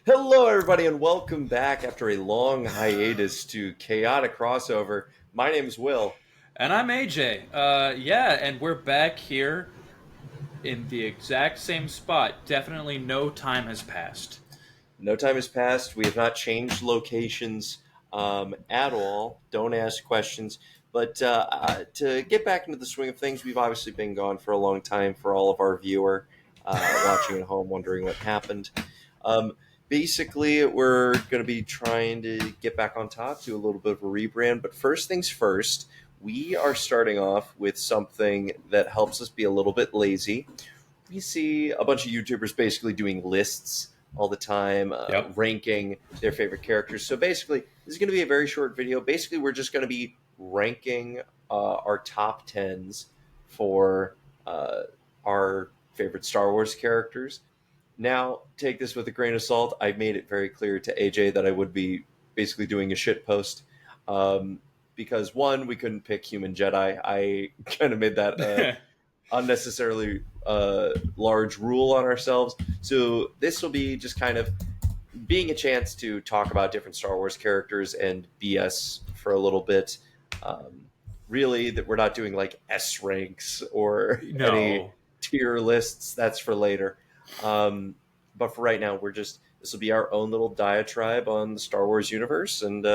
Hello, everybody, and welcome back after a long hiatus to Chaotic Crossover. My name's Will. And I'm AJ. Yeah, and we're back here in the exact same spot. Definitely no time has passed. No time has passed. We have not changed locations at all. Don't ask questions. But to get back into the swing of things, we've obviously been gone for a long time for all of our viewer watching at home, wondering what happened. Um, Basically, we're going to be trying to get back on top, do a little bit of a rebrand. But first things first, we are starting off with something that helps us be a little bit lazy. We see a bunch of YouTubers basically doing lists all the time, Yep. ranking their favorite characters. So basically, this is going to be a very short video. Basically, we're just going to be ranking our top tens for uh, our favorite Star Wars characters. Now, take this with a grain of salt. I made it very clear to AJ that I would be basically doing a shit post. Because one, we couldn't pick human Jedi. I kind of made that unnecessarily large rule on ourselves. So this will be just kind of being a chance to talk about different Star Wars characters and BS for a little bit. Um, really, that we're not doing like S ranks or any no. tier lists. That's for later. But for right now, this will be our own little diatribe on the Star Wars universe, and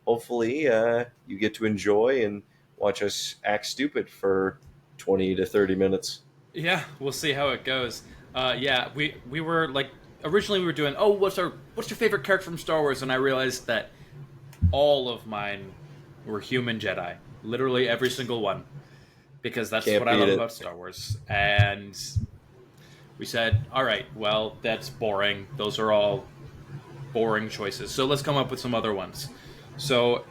hopefully you get to enjoy and watch us act stupid for 20 to 30 minutes. Yeah, we'll see how it goes. Yeah, we were like originally we were doing. Oh, what's your favorite character from Star Wars? And I realized that all of mine were human Jedi. Literally every single one, because that's Can't what I beat love it. about Star Wars. And we said, all right, well, that's boring. Those are all boring choices. So let's come up with some other ones. So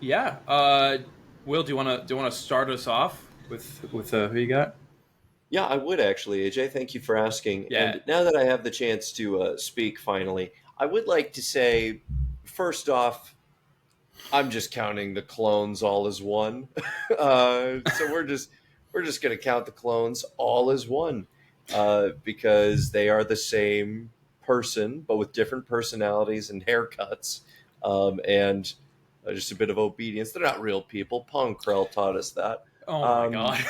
yeah, Will, do you want to start us off with who you got? Yeah, I would actually, AJ. Thank you for asking. Yeah. And now that I have the chance to speak finally, I would like to say, first off, I'm just counting the clones all as one. So we're just going to count the clones all as one because they are the same person, but with different personalities and haircuts, and just a bit of obedience. They're not real people. Pong Krell taught us that. Oh my Um, god.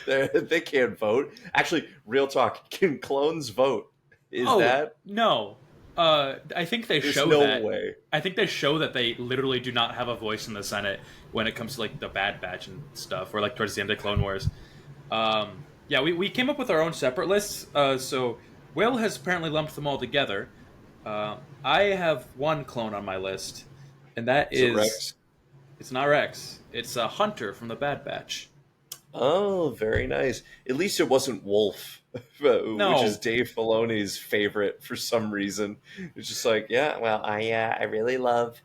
they can't vote. Actually, real talk. Can clones vote? Is Oh that? no. I think they There's show no that. way. I think they show that they literally do not have a voice in the Senate when it comes to like the Bad Batch and stuff, or like towards the end of Clone Wars. Yeah, we came up with our own separate lists. So Will has apparently lumped them all together. I have one clone on my list, and that Is it is Rex? it's not Rex. It's a Hunter from the Bad Batch. Oh, very nice. At least it wasn't Wolf, which is No, Dave Filoni's favorite for some reason. It's just like, yeah, well, I really love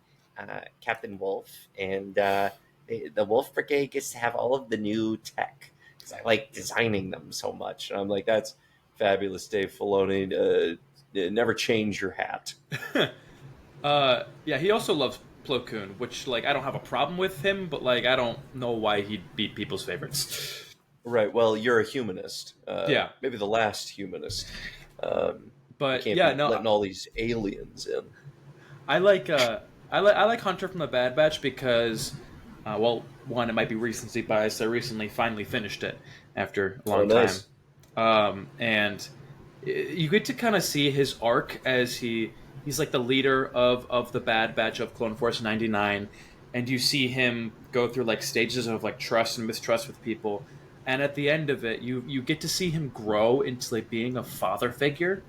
Captain Wolf, and the Wolf Brigade gets to have all of the new tech because I like designing them so much. And I'm like, that's fabulous, Dave Filoni. Never change your hat. yeah, he also loves Plo Koon, which like I don't have a problem with him, but like I don't know why he'd beat people's favorites. Right. Well, you're a humanist. Yeah, Maybe the last humanist. You but can't yeah, be no, letting all these aliens in. I like I like Hunter from the Bad Batch because, well, one, it might be recency bias. I recently finally finished it after a Oh, long time, nice. and you get to kind of see his arc as he's like the leader of the Bad Batch of Clone Force 99, and you see him go through like stages of like trust and mistrust with people, and at the end of it, you get to see him grow into like being a father figure,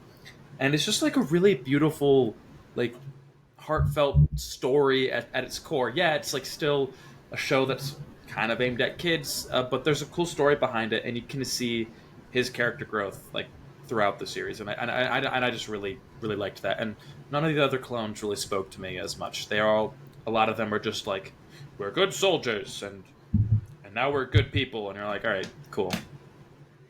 and it's just like a really beautiful like heartfelt story at its core. Yeah, it's like still a show that's kind of aimed at kids, but there's a cool story behind it, and you can see his character growth like throughout the series, and I just really liked that. And none of the other clones really spoke to me as much. They are all a lot of them are just like we're good soldiers and now we're good people, and you're like, all right, cool,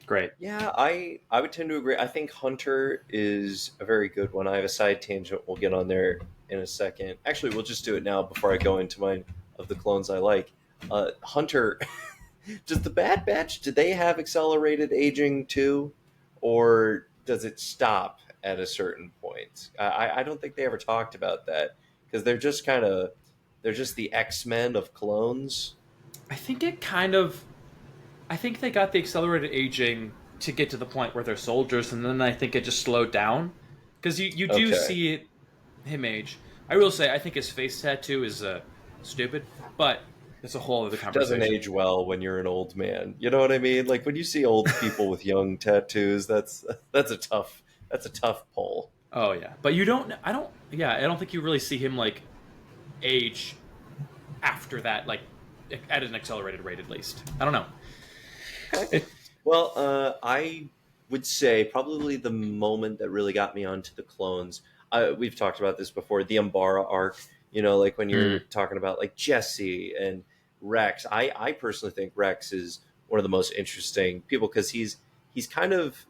great. Yeah, I would tend to agree. I think Hunter is a very good one. I have a side tangent. We'll get on there in a second. Actually, we'll just do it now before I go into mine of the clones I like. Hunter, does the Bad Batch, do they have accelerated aging too? Or does it stop at a certain point. I don't think they ever talked about that because they're just the X-Men of clones. I think it kind of. I think they got the accelerated aging to get to the point where they're soldiers, and then I think it just slowed down because you do Okay. see him age. I will say I think his face tattoo is stupid, but it's a whole other Doesn't conversation. age well when you're an old man. You know what I mean? Like when you see old people with young tattoos, that's a tough pull. Oh yeah, but you don't. I don't. Yeah, I don't think you really see him like age after that, like at an accelerated rate at least. I don't know. Okay. It, Well, I would say probably the moment that really got me onto the clones. We've talked about this before. The Umbara arc. You know, like when you're mm, talking about like Jesse and Rex. I personally think Rex is one of the most interesting people because he's kind of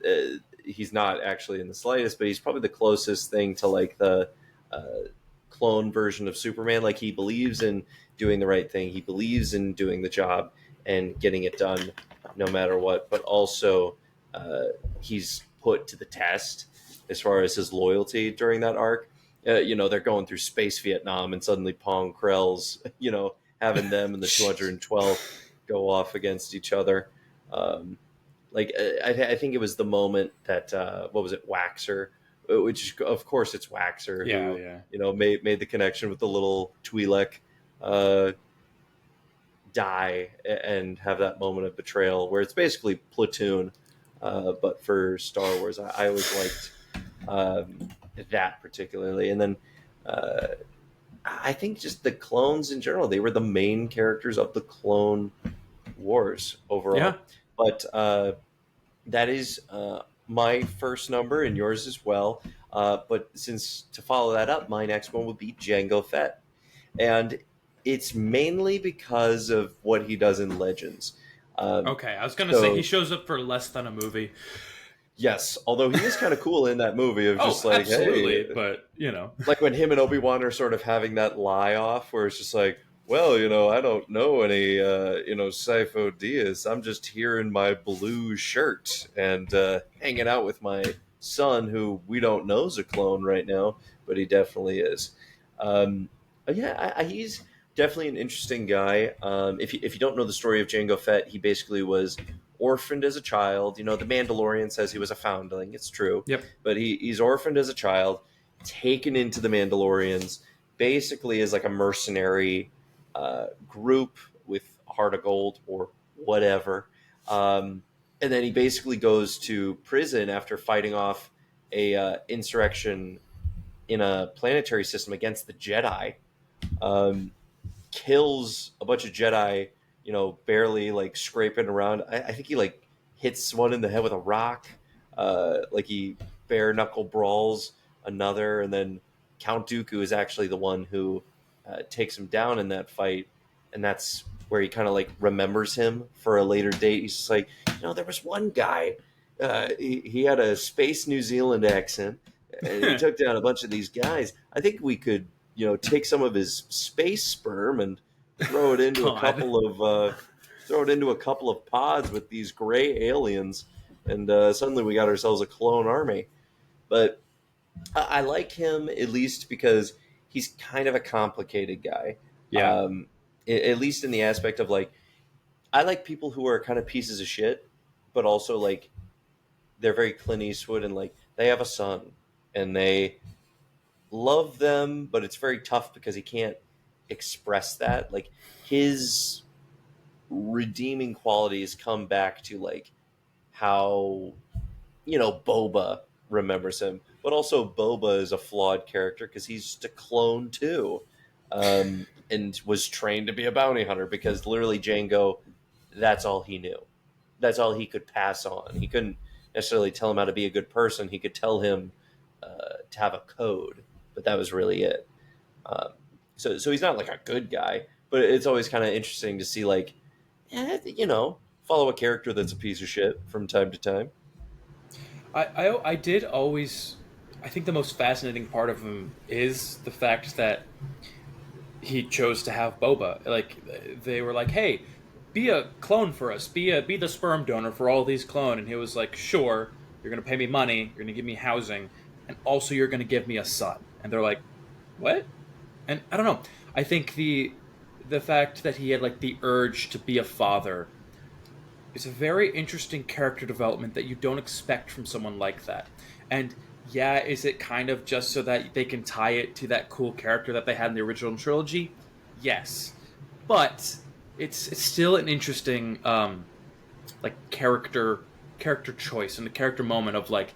he's not actually in the slightest, but he's probably the closest thing to like the uh, clone version of Superman. Like he believes in doing the right thing. He believes in doing the job and getting it done no matter what. But also, uh, he's put to the test as far as his loyalty during that arc. You know, they're going through space Vietnam, and suddenly Pong Krell's, you know, having them and the 212th go off against each other. Um, I think it was the moment that what was it, Waxer, which of course it's Waxer yeah, who yeah, you know made the connection with the little Twi'lek uh, die and have that moment of betrayal where it's basically Platoon, but for Star Wars. I always liked um, that particularly, and then uh, I think just the clones in general. They were the main characters of the Clone Wars yeah. overall, but. That is my first number and yours as well. But since to follow that up, my next one would be Jango Fett. And it's mainly because of what he does in Legends. Um, Okay, I was gonna say he so, shows up for less than a movie. yes, although he is kind of cool in that movie of Oh, just like, hey, absolutely, but you know, like when him and Obi-Wan are sort of having that lie off where it's just like, well, you know, I don't know any, you know, Sifo Dyas. I'm just here in my blue shirt and hanging out with my son, who we don't know is a clone right now, but he definitely is. Um, yeah, he's definitely an interesting guy. If you don't know the story of Jango Fett, he basically was orphaned as a child. You know, the Mandalorian says he was a foundling. It's true, yep. but he's orphaned as a child, taken into the Mandalorians, basically as like a mercenary group with Heart of Gold or whatever. And then he basically goes to prison after fighting off a insurrection in a planetary system against the Jedi. Um, Kills a bunch of Jedi, you know, barely like scraping around. I think he like hits one in the head with a rock. Like he bare knuckle brawls another, and then Count Dooku is actually the one who takes him down in that fight, and that's where he kind of like remembers him for a later date. He's just like, you know, there was one guy. He had a space New Zealand accent, and he took down a bunch of these guys. I think we could, you know, take some of his space sperm and throw it into a God. couple of pods with these gray aliens, and suddenly we got ourselves a clone army. But I like him at least because he's kind of a complicated guy. Yeah. Um, at least in the aspect of like, I like people who are kind of pieces of shit, but also like they're very Clint Eastwood and like they have a son and they love them, but it's very tough because he can't express that. Like his redeeming qualities come back to like how you know Boba remembers him, but also Boba is a flawed character because he's just a clone too, and was trained to be a bounty hunter because literally Django, that's all he knew, that's all he could pass on. He couldn't necessarily tell him how to be a good person. He could tell him to have a code, but that was really it. Um, so he's not like a good guy, but it's always kind of interesting to see like, you know, follow a character that's a piece of shit from time to time. I did always. I think the most fascinating part of him is the fact that he chose to have Boba. Like they were like, "Hey, be a clone for us. Be the sperm donor for all these clone." And he was like, "Sure, you're gonna pay me money. You're gonna give me housing, and also you're going to give me a son. And they're like, what? And I don't know. I think the fact that he had like the urge to be a father is a very interesting character development that you don't expect from someone like that. And yeah, is it kind of just so that they can tie it to that cool character that they had in the original trilogy? Yes. But it's still an interesting like character choice and the character moment of like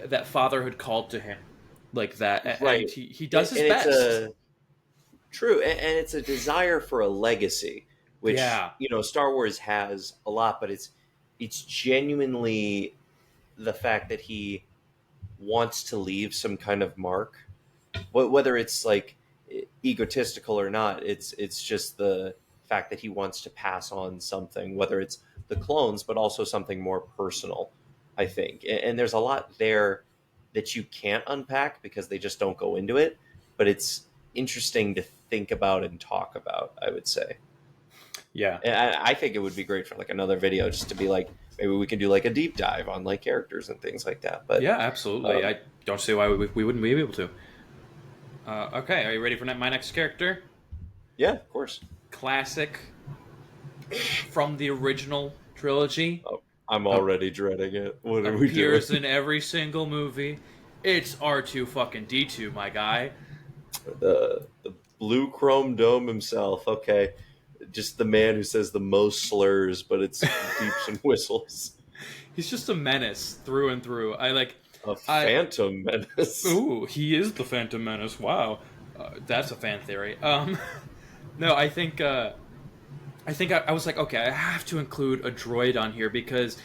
that fatherhood called to him like that, and Right. he does his And it's best. a true, and it's a desire for a legacy, which Yeah, Star Wars has a lot, but it's genuinely the fact that he wants to leave some kind of mark, whether it's like egotistical or not. It's just the fact that he wants to pass on something, whether it's the clones, but also something more personal. I think, and there's a lot there that you can't unpack because they just don't go into it. But it's interesting to think about and talk about, I would say. yeah, And I think it would be great for like another video just to be like, maybe we can do like a deep dive on like characters and things like that. But yeah, absolutely. um, I don't see why we wouldn't be able to. Okay, are you ready for my next character? yeah, of course. Classic from the original trilogy. Oh, I'm A- already dreading it. What are we doing? Appears in every single movie. It's R2 fucking D2, my guy. The blue chrome dome himself. Okay, just the man who says the most slurs, but it's beeps and whistles. He's just a menace through and through. A I phantom menace. Ooh, he is the Phantom Menace. Wow, that's a fan theory. No, I was like, okay, I have to include a droid on here because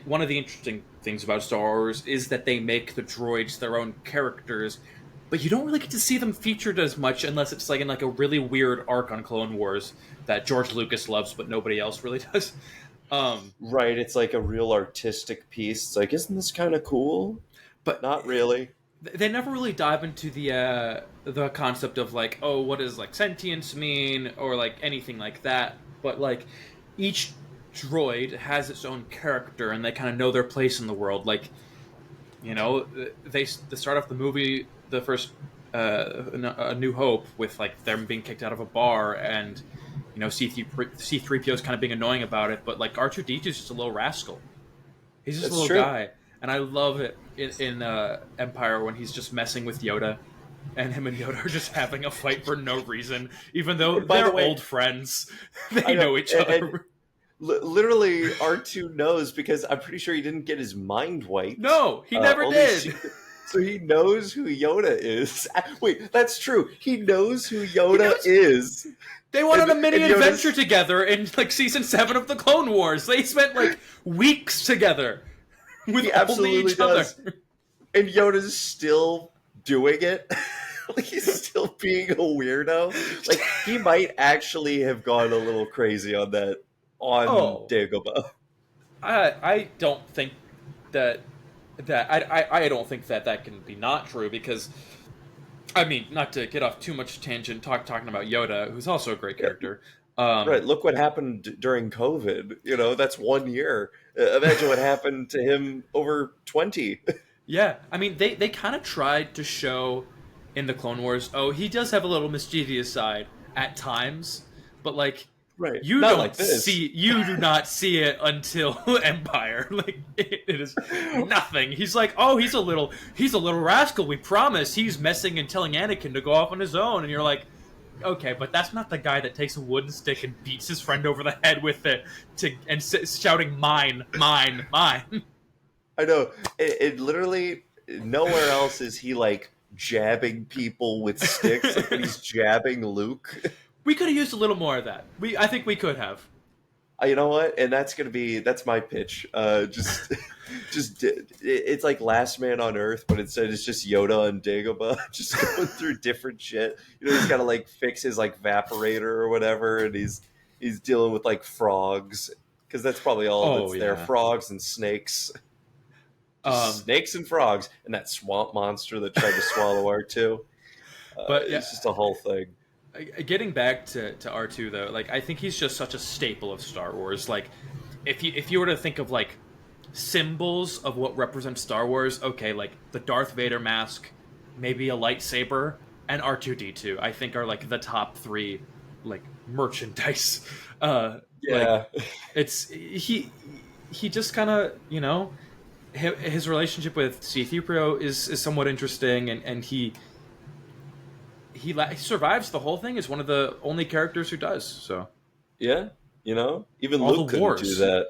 one of the interesting things about Star Wars is that they make the droids their own characters, but you don't really get to see them featured as much unless it's like in like a really weird arc on Clone Wars that George Lucas loves, but nobody else really does. Um, Right, it's like a real artistic piece. It's like, isn't this kind of cool? but Not really. they never really dive into the concept of like, oh, what does like sentience mean or like anything like that. But like each droid has its own character and they kind of know their place in the world. Like, they start off the movie, the first A New Hope, with like them being kicked out of a bar and C3PO is kind of being annoying about it, but like R2D2 is just a little rascal. He's just a That's little true. guy, and I love it in Empire when he's just messing with Yoda, and him and Yoda are just having a fight for no reason, even though And by the they're way, old friends. I They know, know each and other. literally R2 knows because I'm pretty sure he didn't get his mind wiped. No, he never Only did. so he knows who Yoda is. Wait, that's true. He knows who He Yoda knows. is. They went on a mini And adventure Yoda's together in like season 7 of the Clone Wars. They spent like weeks together with he only absolutely each other. does. And Yoda's still doing it. Like he's still being a weirdo. Like he might actually have gone a little crazy on that on Oh, Dagobah. I don't think that I don't think that that can be not true because I mean, not to get off too much tangent, talking about Yoda, who's also a great Yeah, character. right. Look what happened during COVID. That's 1 year. Imagine what happened to him over 20. Yeah, I mean, they kind of tried to show in the Clone Wars. Oh, he does have a little mischievous side at times, but like Right. Not like you do not see it until Empire. Like it is nothing. He's like, oh, he's a little rascal. We promise. He's messing and telling Anakin to go off on his own, and you're like, okay, but that's not the guy that takes a wooden stick and beats his friend over the head with it shouting mine, mine, mine. I know. It literally nowhere else is he like jabbing people with sticks like when he's jabbing Luke. We could have used a little more of that. I think we could have. You know what? And that's my pitch. It's like Last Man on Earth, but instead it's just Yoda and Dagobah just going through different shit. He's got to like fix his like evaporator or whatever, and he's dealing with like frogs because that's probably all Oh that's there. yeah. Frogs and snakes, just Um, snakes and frogs, and that swamp monster that tried to swallow R2. but yeah, It's just a whole thing. getting back to R2 though, like I think he's just such a staple of Star Wars. Like if you were to think of like symbols of what represents Star Wars, okay, like the Darth Vader mask, maybe a lightsaber, and R2D2, I think are like the top three like merchandise. Like Yeah. it's he just kind of, his relationship with C-3PO is somewhat interesting, and he survives the whole thing. Is one of the only characters who does so. Yeah, even All the Luke couldn't do wars. that.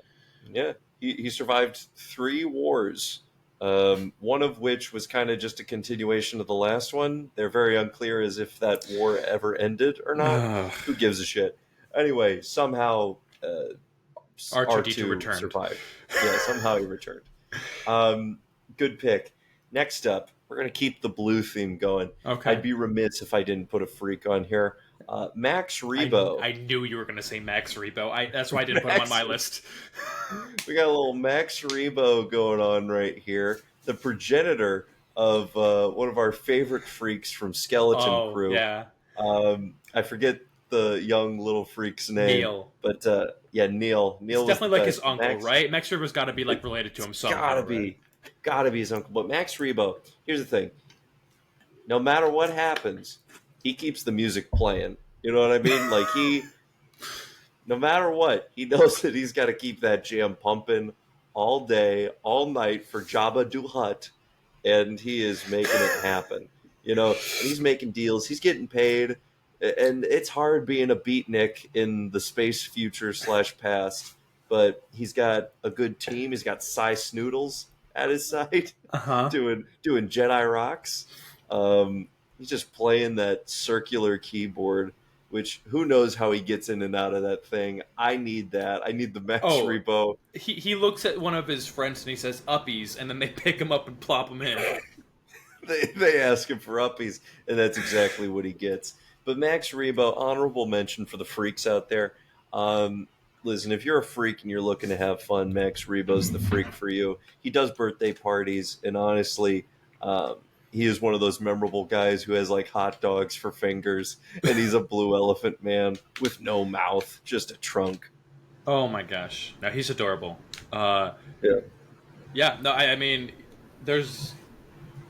Yeah, he survived 3 wars, one of which was kind of just a continuation of the last one. They're very unclear as if that war ever ended or not. Ugh. Who gives a shit? Anyway, somehow R2D2 R2 returned. survived. Yeah, somehow he returned. Um, Good pick. Next up, we're going to keep the blue theme going. I'd Okay. be remiss if I didn't put a freak on here. Max Rebo. I knew you were going to say Max Rebo. That's why I didn't put him on Max my list. We got a little Max Rebo going on right here, the progenitor of one of our favorite freaks from Skeleton Oh, Crew. yeah. I forget the young little freak's name, Neil. but yeah, Neil. It's Neil was the definitely like his best. uncle, Max, right? Max Reber's got to be like related to him gotta somehow, right? be, gotta be his uncle. But Max Rebo, here's the thing: no matter what happens, he keeps the music playing. You know what I mean? Like no matter what, he knows that he's got to keep that jam pumping all day, all night for Jabba the Hutt, and he is making it happen. And he's making deals. He's getting paid, and it's hard being a beatnik in the space future / past. But he's got a good team. He's got Cy Snoodles at his side, Uh huh. doing Jedi rocks. He's just playing that circular keyboard, which who knows how he gets in and out of that thing. I need that. I need the Max Oh, Rebo. he looks at one of his friends and he says uppies, and then they pick him up and plop him in. They ask him for uppies, and that's exactly what he gets. But Max Rebo, honorable mention for the freaks out there. Listen, if you're a freak and you're looking to have fun, Max Rebo's the freak for you. He does birthday parties, and honestly, he is one of those memorable guys who has like hot dogs for fingers, and he's a blue elephant man with no mouth, just a trunk. Oh my gosh. No, he's adorable. Uh, Yeah. yeah, no, I mean, there's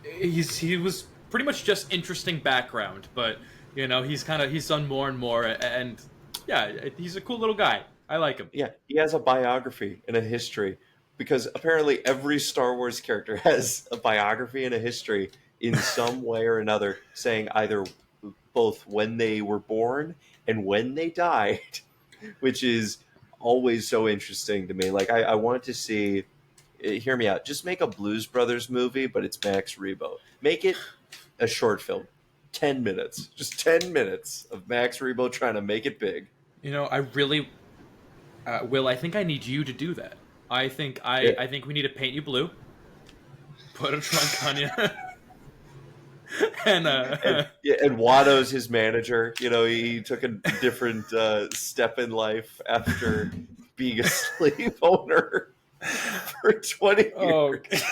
he was pretty much just interesting background, but he's done more and more, and yeah, he's a cool little guy. I like him. Yeah, he has a biography and a history because apparently every Star Wars character has a biography and a history in some way or another, saying either both when they were born and when they died, which is always so interesting to me. Like, I wanted to see, hear me out, just make a Blues Brothers movie, but it's Max Rebo. Make it a short film, 10 minutes, just 10 minutes of Max Rebo trying to make it big. I really, Will. I think I need you to do that. I think Yeah. I think we need to paint you blue, put a trunk on you, and And yeah, and Watto's his manager. He took a different step in life after being a slave owner for 20 oh, years.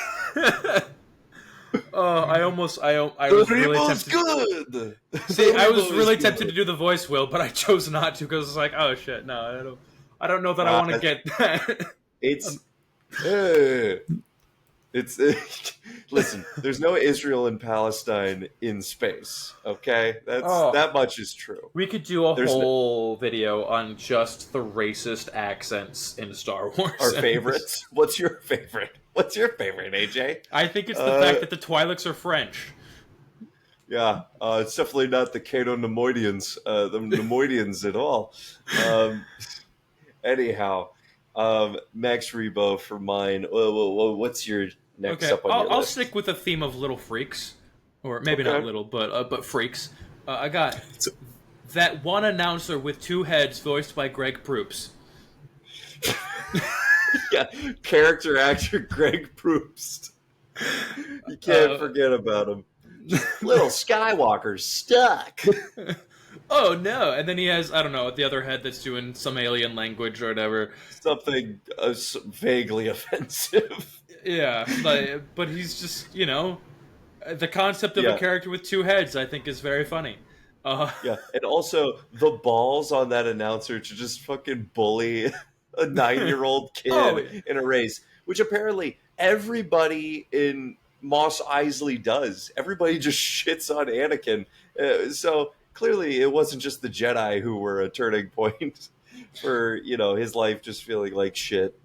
oh, I The was really Reebo's tempted. good. See, The I was Reebo really is tempted to good. do the voice, Will, but I chose not to because it's like, oh shit, no, I don't know that I want to Uh, get that. it's uh, it's listen. There's no Israel and Palestine in space. Okay, Oh, that much is true. we could do a There's no, whole video on just the racist accents in Star Wars. our favorites. What's your favorite? What's your favorite, AJ? I think it's the Uh, fact that the Twi'leks are French. Yeah, it's definitely not the Cato Nemoidians, the Nemoidians at all. Um, Anyhow, Max Rebo for mine. What's your next Okay, up on your I'll list? stick with a theme of little freaks, or maybe not Okay. little, but freaks. I got that one announcer with two heads, voiced by Greg Proops. Yeah, character actor Greg Proost. You can't Uh, forget about him. Just little Skywalker stuck. oh no! And then he has, I don't know, the other head that's doing some alien language or whatever. Something vaguely offensive. Yeah, but he's just the concept of a Yeah. character with two heads. I think is very funny. Uh, Yeah, and also the balls on that announcer to just fucking bully a 9-year-old oh, kid in a race. which apparently everybody in Mos Eisley does. Everybody just shits on Anakin. So clearly, it wasn't just the Jedi who were a turning point for his life just feeling like shit.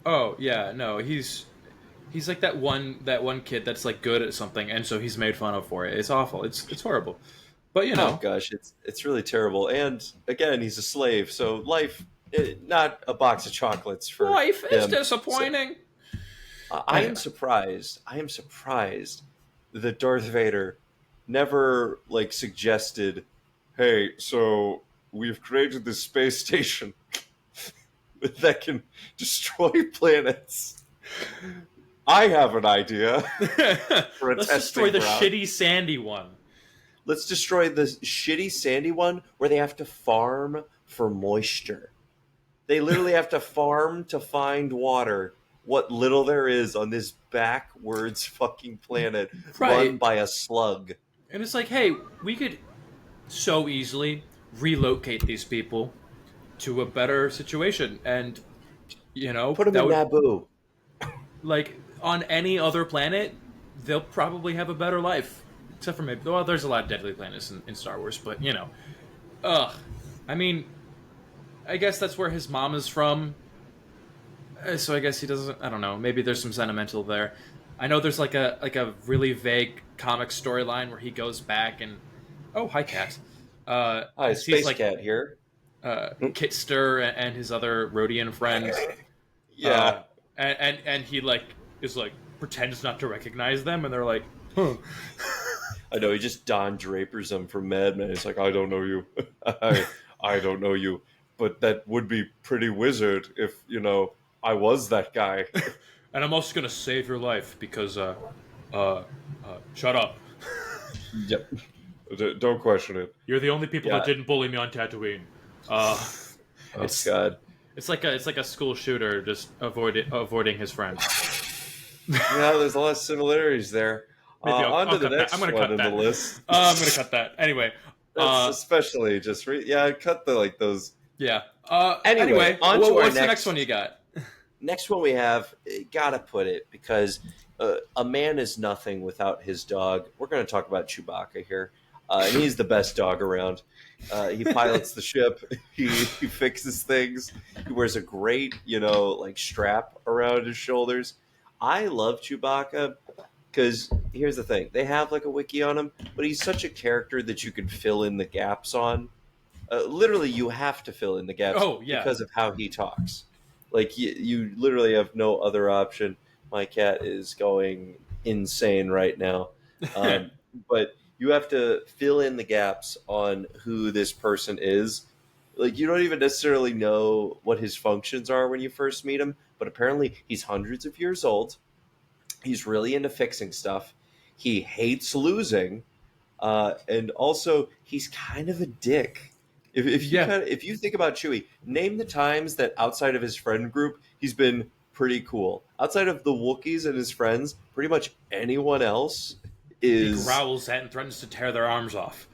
Oh yeah, no, he's like that one kid that's like good at something, and so he's made fun of for it. It's awful. It's horrible. But Oh gosh, it's really terrible. And again, he's a slave, so life, not a box of chocolates for life is him. So disappointing. I am surprised. I am surprised that Darth Vader never like suggested, "Hey, so we've created this space station that can destroy planets. I have an idea for a Let's testing destroy the ground. shitty sandy one. Let's destroy the shitty sandy one where they have to farm for moisture. They literally have to farm to find water. What little there is on this backwards fucking planet run Right. by a slug. And it's like, hey, we could so easily relocate these people to a better situation, and Put them that in would, Naboo. like, on any other planet, they'll probably have a better life. Except for maybe, well, there's a lot of deadly planets in Star Wars, but ugh. I mean, I guess that's where his mom is from. So I guess he doesn't. I don't know. Maybe there's some sentimental there. I know there's like a really vague comic storyline where he goes back and oh, hi cat. Hi, And sees Space like Cat here. Kitster and his other Rhodian friends. Yeah. And he like is like pretends not to recognize them, and they're like, huh. I know, he just Don Drapers them from Mad Men. He's like, I don't know you. I don't know you. But that would be pretty wizard if, I was that guy. And I'm also gonna save your life because shut up. Yep. Don't question it. You're the only people Yeah. that didn't bully me on Tatooine. Uh, Oh, it's God. it's like a school shooter just avoiding his friends. Yeah, there's a lot of similarities there. Maybe On to the cut that. next I'm gonna one cut in that. the list. I'm gonna cut that. Anyway, That's especially just cut the like those. yeah. Anyway, on to our what's the next- next one you got? Next one we have, gotta put it because a man is nothing without his dog. We're going to talk about Chewbacca here, and he's the best dog around. He pilots the ship. He fixes things. He wears a great, like strap around his shoulders. I love Chewbacca because here's the thing: they have like a wiki on him, but he's such a character that you can fill in the gaps on. Literally, you have to fill in the gaps because of how he talks. Like you literally have no other option. My cat is going insane right now, but you have to fill in the gaps on who this person is. Like you don't even necessarily know what his functions are when you first meet him, but apparently he's hundreds of years old. He's really into fixing stuff. He hates losing, and also he's kind of a dick. If you think about Chewie, name the times that outside of his friend group he's been pretty cool. Outside of the Wookiees and his friends, pretty much anyone else is. He growls at and threatens to tear their arms off.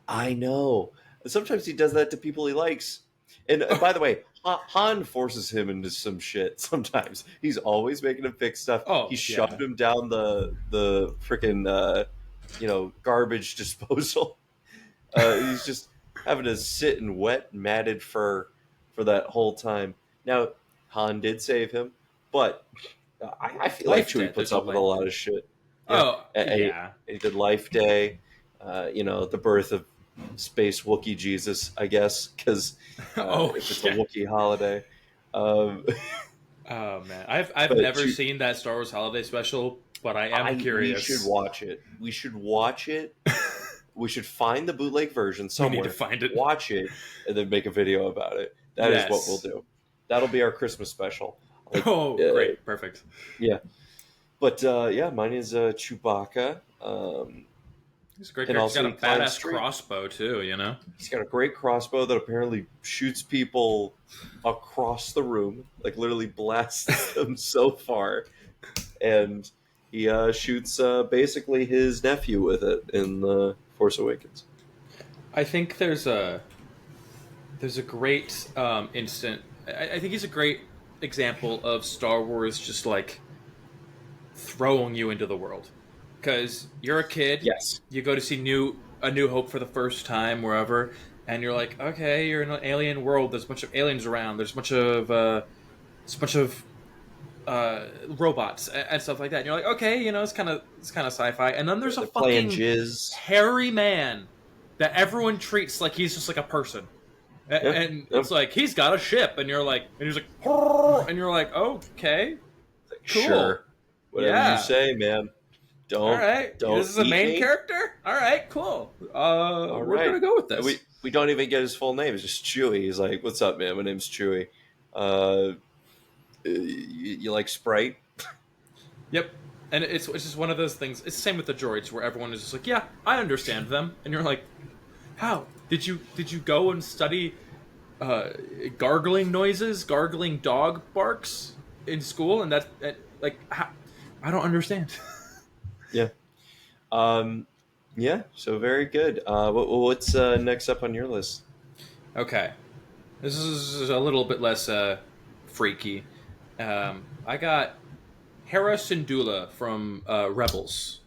I know. Sometimes he does that to people he likes. And by the way, Han forces him into some shit. Sometimes he's always making him fix stuff. He shoved him down the freaking garbage disposal. He's just having to sit in wet, matted fur for that whole time. Now, Han did save him, but I feel like Chewie puts up with a lot of shit. He did Life Day, the birth of Space Wookiee Jesus, I guess, because it's a Wookiee holiday. Oh man, I've never seen that Star Wars Holiday Special, but I am curious. We should watch it. We should find the bootleg version somewhere. We need to find it. Watch it, and then make a video about it. That is what we'll do. That'll be our Christmas special. Great. Perfect. Yeah. But, mine is Chewbacca. He's a great character. He's got a badass crossbow, too, He's got a great crossbow that apparently shoots people across the room. Like, literally blasts them so far. And he shoots basically his nephew with it in The Force Awakens. I think there's a great instant. I think he's a great example of Star Wars just like throwing you into the world. Because you're a kid, Yes. you go to see A New Hope for the first time wherever, and you're like, okay, you're in an alien world. There's a bunch of aliens around. There's a bunch of robots and stuff like that. And you're like, okay, it's kind of sci-fi. And then there's a They're playing fucking jizz. hairy man that everyone treats like he's just like a person. Yeah. And Yeah. it's like he's got a ship, and you're like, and he's like, "Hurr," and you're like, okay, cool, Sure. Whatever you yeah, say, man. all Don't right. don't This is a eat main me. character. All right, cool. All We're right. gonna go with And this. we don't even get his full name. It's just Chewy. He's like, "What's up, man? My name's Chewy. You like Sprite?" Yep. And it's just one of those things. It's the same with the droids, where everyone is just like, yeah, I understand them, and you're like, how did you go and study uh, gargling noises, gargling dog barks in school, and that like how, I don't understand. Yeah. Um, yeah. So very good. What's next up on your list? Okay, this is a little bit less freaky. I got Hera Syndulla from Rebels.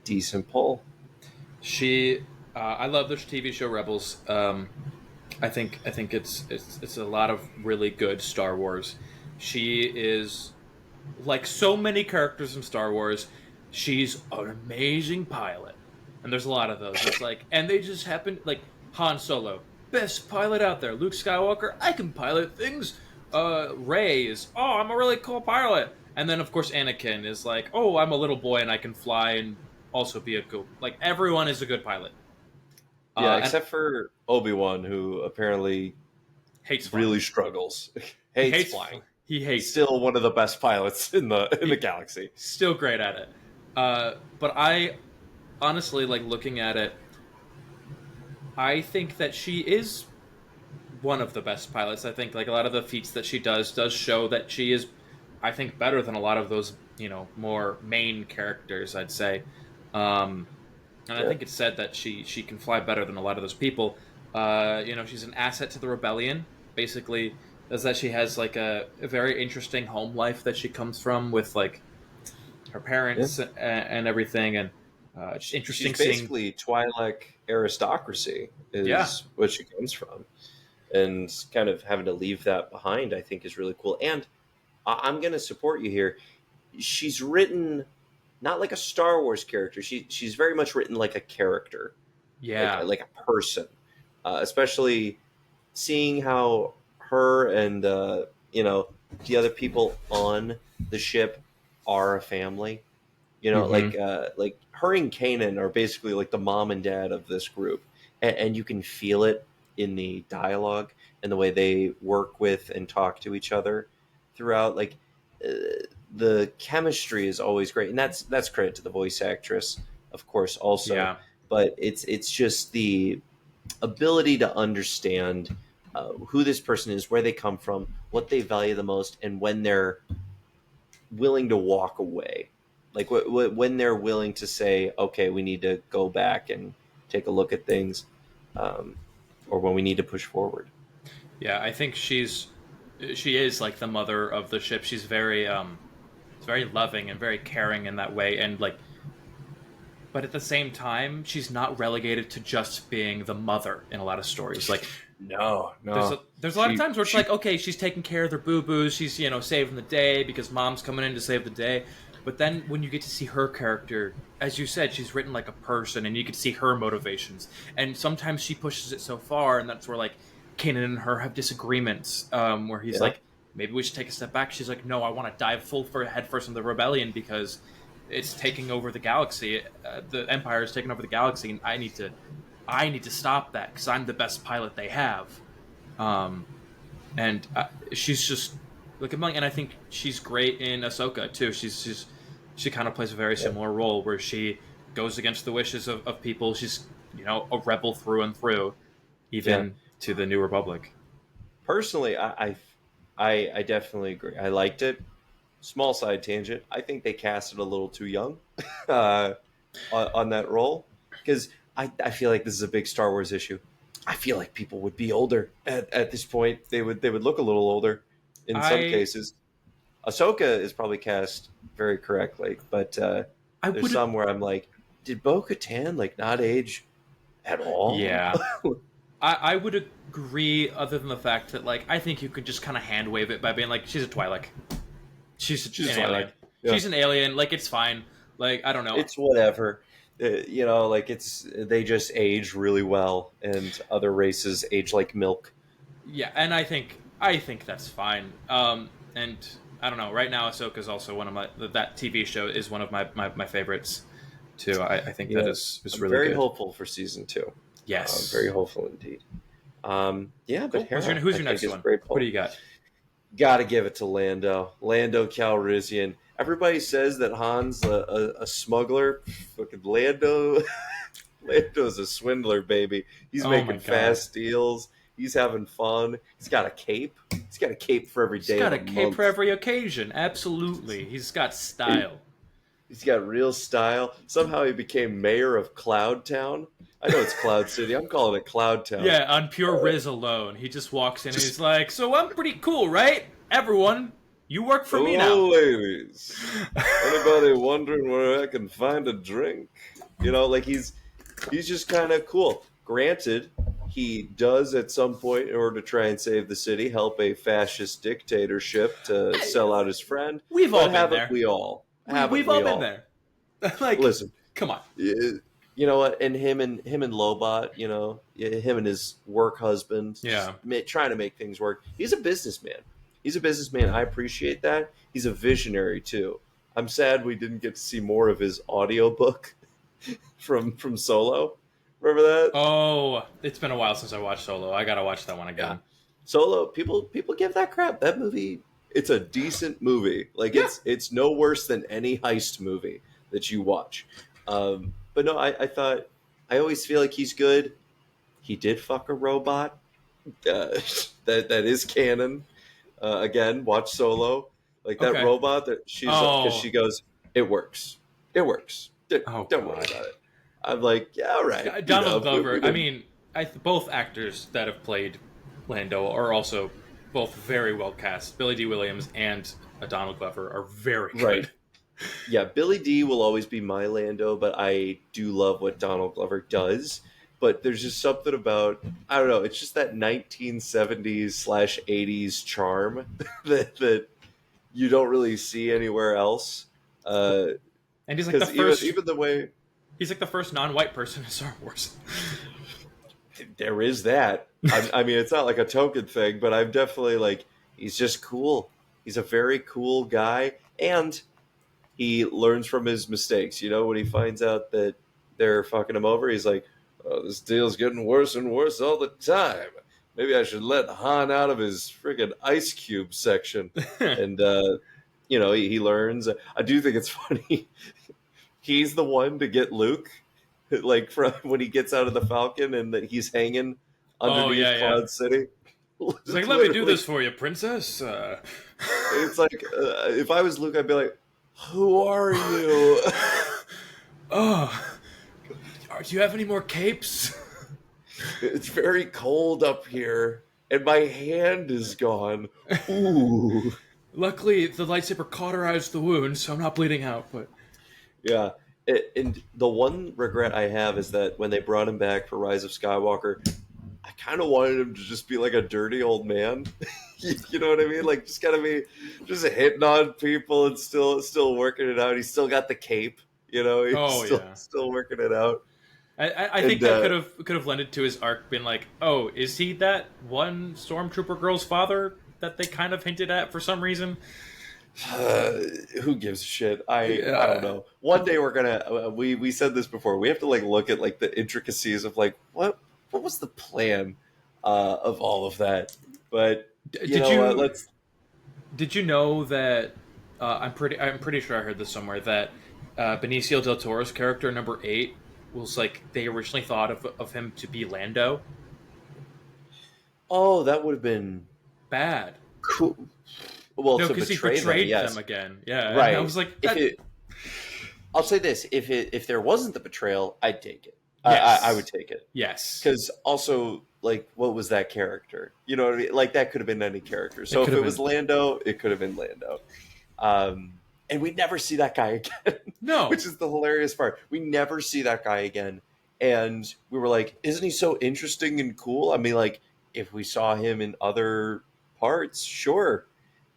Decent poll. She, I love this TV show Rebels. I think it's a lot of really good Star Wars. She is like so many characters in Star Wars. She's an amazing pilot, and there's a lot of those. It's like, and they just happen like Han Solo, best pilot out there. Luke Skywalker, I can pilot things. Rey is, oh, I'm a really cool pilot. And then of course Anakin is like, oh, I'm a little boy and I can fly and also be a good. Like everyone is a good pilot. Yeah, And except for Obi-Wan, who apparently hates flying. really struggles, He hates hates flying. he hates it. Still one of the best pilots in the galaxy. Still great at it. But I honestly like looking at it. I think that she is one of the best pilots. I think like a lot of the feats that she does show that she is, I think, better than a lot of those more main characters. I'd say, and I Yeah. think it's said that she can fly better than a lot of those people. She's an asset to the rebellion. Basically, is that she has like a very interesting home life that she comes from with like her Yeah. parents and everything, and just She's interesting seeing. basically Twi'lek aristocracy Yeah, is what she comes from, and kind of having to leave that behind, I think, is really cool. And I'm going to support you here. She's written not like a Star Wars character. She's very much written like a character, yeah, like a person, especially seeing how her and the other people on the ship are a family. hmm Like her and Kanan are basically like the mom and dad of this group, and you can feel it in the dialogue and the way they work with and talk to each other throughout. Like uh, the chemistry is always great, and that's credit to the voice actress, of course, also. yeah, But it's just the ability to understand who this person is, where they come from, what they value the most, and when they're willing to walk away. Like when they're willing to say, okay, we need to go back and take a look at things, um, or when we need to push forward. yeah. I think she is like the mother of the ship. She's very loving and very caring in that way, and like, but at the same time, she's not relegated to just being the mother in a lot of stories. Like No, there's no. a lot of times where it's She like, okay, she's taking care of their boo boos, she's saving the day because mom's coming in to save the day. But then when you get to see her character, as you said, she's written like a person, and you can see her motivations. And sometimes she pushes it so far, and that's where like Kanan and her have disagreements, where he's yeah, like, maybe we should take a step back. She's like, no, I want to dive head first into the rebellion because it's taking over the galaxy. The Empire is taking over the galaxy, and I need to stop that because I'm the best pilot they have. Um, and she's just like among, and I think she's great in Ahsoka too. She kind of plays a very yeah, similar role where she goes against the wishes of people. She's a rebel through and through, yeah. even to the New Republic. Personally, I definitely agree. I liked it. Small side tangent. I think they cast it a little too young uh, on that role, because I feel like this is a big Star Wars issue. I feel like people would be older at this point. They would look a little older in some I cases. Ahsoka is probably cast very correctly, but I there's would some where I'm like, did Bo-Katan like not age at all? yeah. I would agree, other than the fact that like I think you could just kind of hand wave it by being like, she's a Twi'lek, she's She's an like, alien, yeah, she's an alien, like it's fine. Like I don't know. it's whatever. Like they just age really well, and other races age like milk. Yeah, and I think that's fine. And I don't know. Right now, Ahsoka is also one of my that TV show is one of my favorites too. I think that Yeah, is I'm really very good. hopeful for season two. Very Yes. hopeful indeed. Yeah, but Cool. Hera, Who's I your think next is one? Who do grateful. you got? Got to give it to Lando. Lando Calrissian. Everybody says that Han's a smuggler. Fucking Lando. Lando's a swindler, baby. He's Oh my making god. fast deals. He's having fun. He's got a cape. He's got a cape for every He's day of got the a cape for month. every occasion. Absolutely. He's got He- style. He's got real style. Somehow he became mayor of Cloud Town. I know it's Cloud City. I'm calling it Cloud Town. Yeah, on pure Riz alone. He just walks in and he's Just like, "So I'm pretty cool, right? Everyone, you work for me now." hello, ladies. Anybody wondering where I can find a drink? Like he's just kind of cool. Granted, he does at some point, in order to try and save the city, help a fascist dictatorship to sell out his friend. We've all But been haven't there. we all? Haven't We've we all been all? there. Like, Listen, come on. you know what? And him and Lobot, him and his work husband, just Yeah. trying to make things work. He's a businessman. He's a businessman. I appreciate that. He's a visionary too. I'm sad we didn't get to see more of his audiobook from Solo. Remember that? Oh, it's been a while since I watched Solo. I gotta watch that one Yeah. again. Solo. People give that crap. That movie. It's a decent movie. Like Yeah. it's no worse than any heist movie that you watch. But no, I thought I always feel like he's good. He did fuck a robot. That is canon. Again, watch Solo. Like that Okay. robot that she's because Oh. she goes, it works. It works. Oh Don't worry God. about it. I'm like, yeah, all right. Donald We Glover. I didn't. mean, both actors that have played Lando are also both very well cast. Billy D. Williams and Donald Glover are very Right. good. Yeah, Billy D will always be my Lando, but I do love what Donald Glover does. But there's just something about I don't know. It's just that 1970s/80s charm that you don't really see anywhere else. And he's like the Because even first. even the way He's like the first non-white person in Star Wars. there is that. I mean, it's not like a token thing, but I'm definitely like he's just cool. He's a very cool guy, and he learns from his mistakes. When he finds out that they're fucking him over, he's like, "Oh, this deal's getting worse and worse all the time. Maybe I should let Han out of his friggin' ice cube section." And he learns. I do think it's funny. He's the one to get Luke, like from when he gets out of the Falcon and that he's hanging Oh underneath yeah, yeah. Cloud City. He's like, "Let me do Literally, this for you, princess." it's like if I was Luke, I'd be like, "Who are you?" Oh, do you have any more capes? It's very cold up here, and my hand is gone. Ooh. Luckily, the lightsaber cauterized the wound, so I'm not bleeding out. But Yeah. And the one regret I have is that when they brought him back for Rise of Skywalker, I kind of wanted him to just be like a dirty old man. You know what I mean? Like just gotta be just hitting on people and still working it out. He's still got the cape. He's oh still yeah, still working it out. I think And that could have lended to his arc, been like, "Oh, is he that one stormtrooper girl's father that they kind of hinted at for some reason?" Uh, who gives a shit? I don't Yeah. know. One day we're gonna. We said this before. We have to like look at like the intricacies of like what was the plan of all of that. But Did you let's. did you know that I'm pretty sure I heard this somewhere that Benicio del Toro's character number 8 was like they originally thought of him to be Lando. Oh, that would have been Bad. cool. Well, No, to because he betray them, betrayed yes, them again. Yeah, and I right. was like, If that, it, I'll say this: if there wasn't the betrayal, I'd take it. I yes, would take it yes. because also like what was that character? You know what I mean? Like that could have been any character. It So could if have it been. was Lando, it could have been Lando. And we never see that guy again, No. which is the hilarious part. We never see that guy again. And we were like, isn't he so interesting and cool? I mean, like, if we saw him in other parts, sure.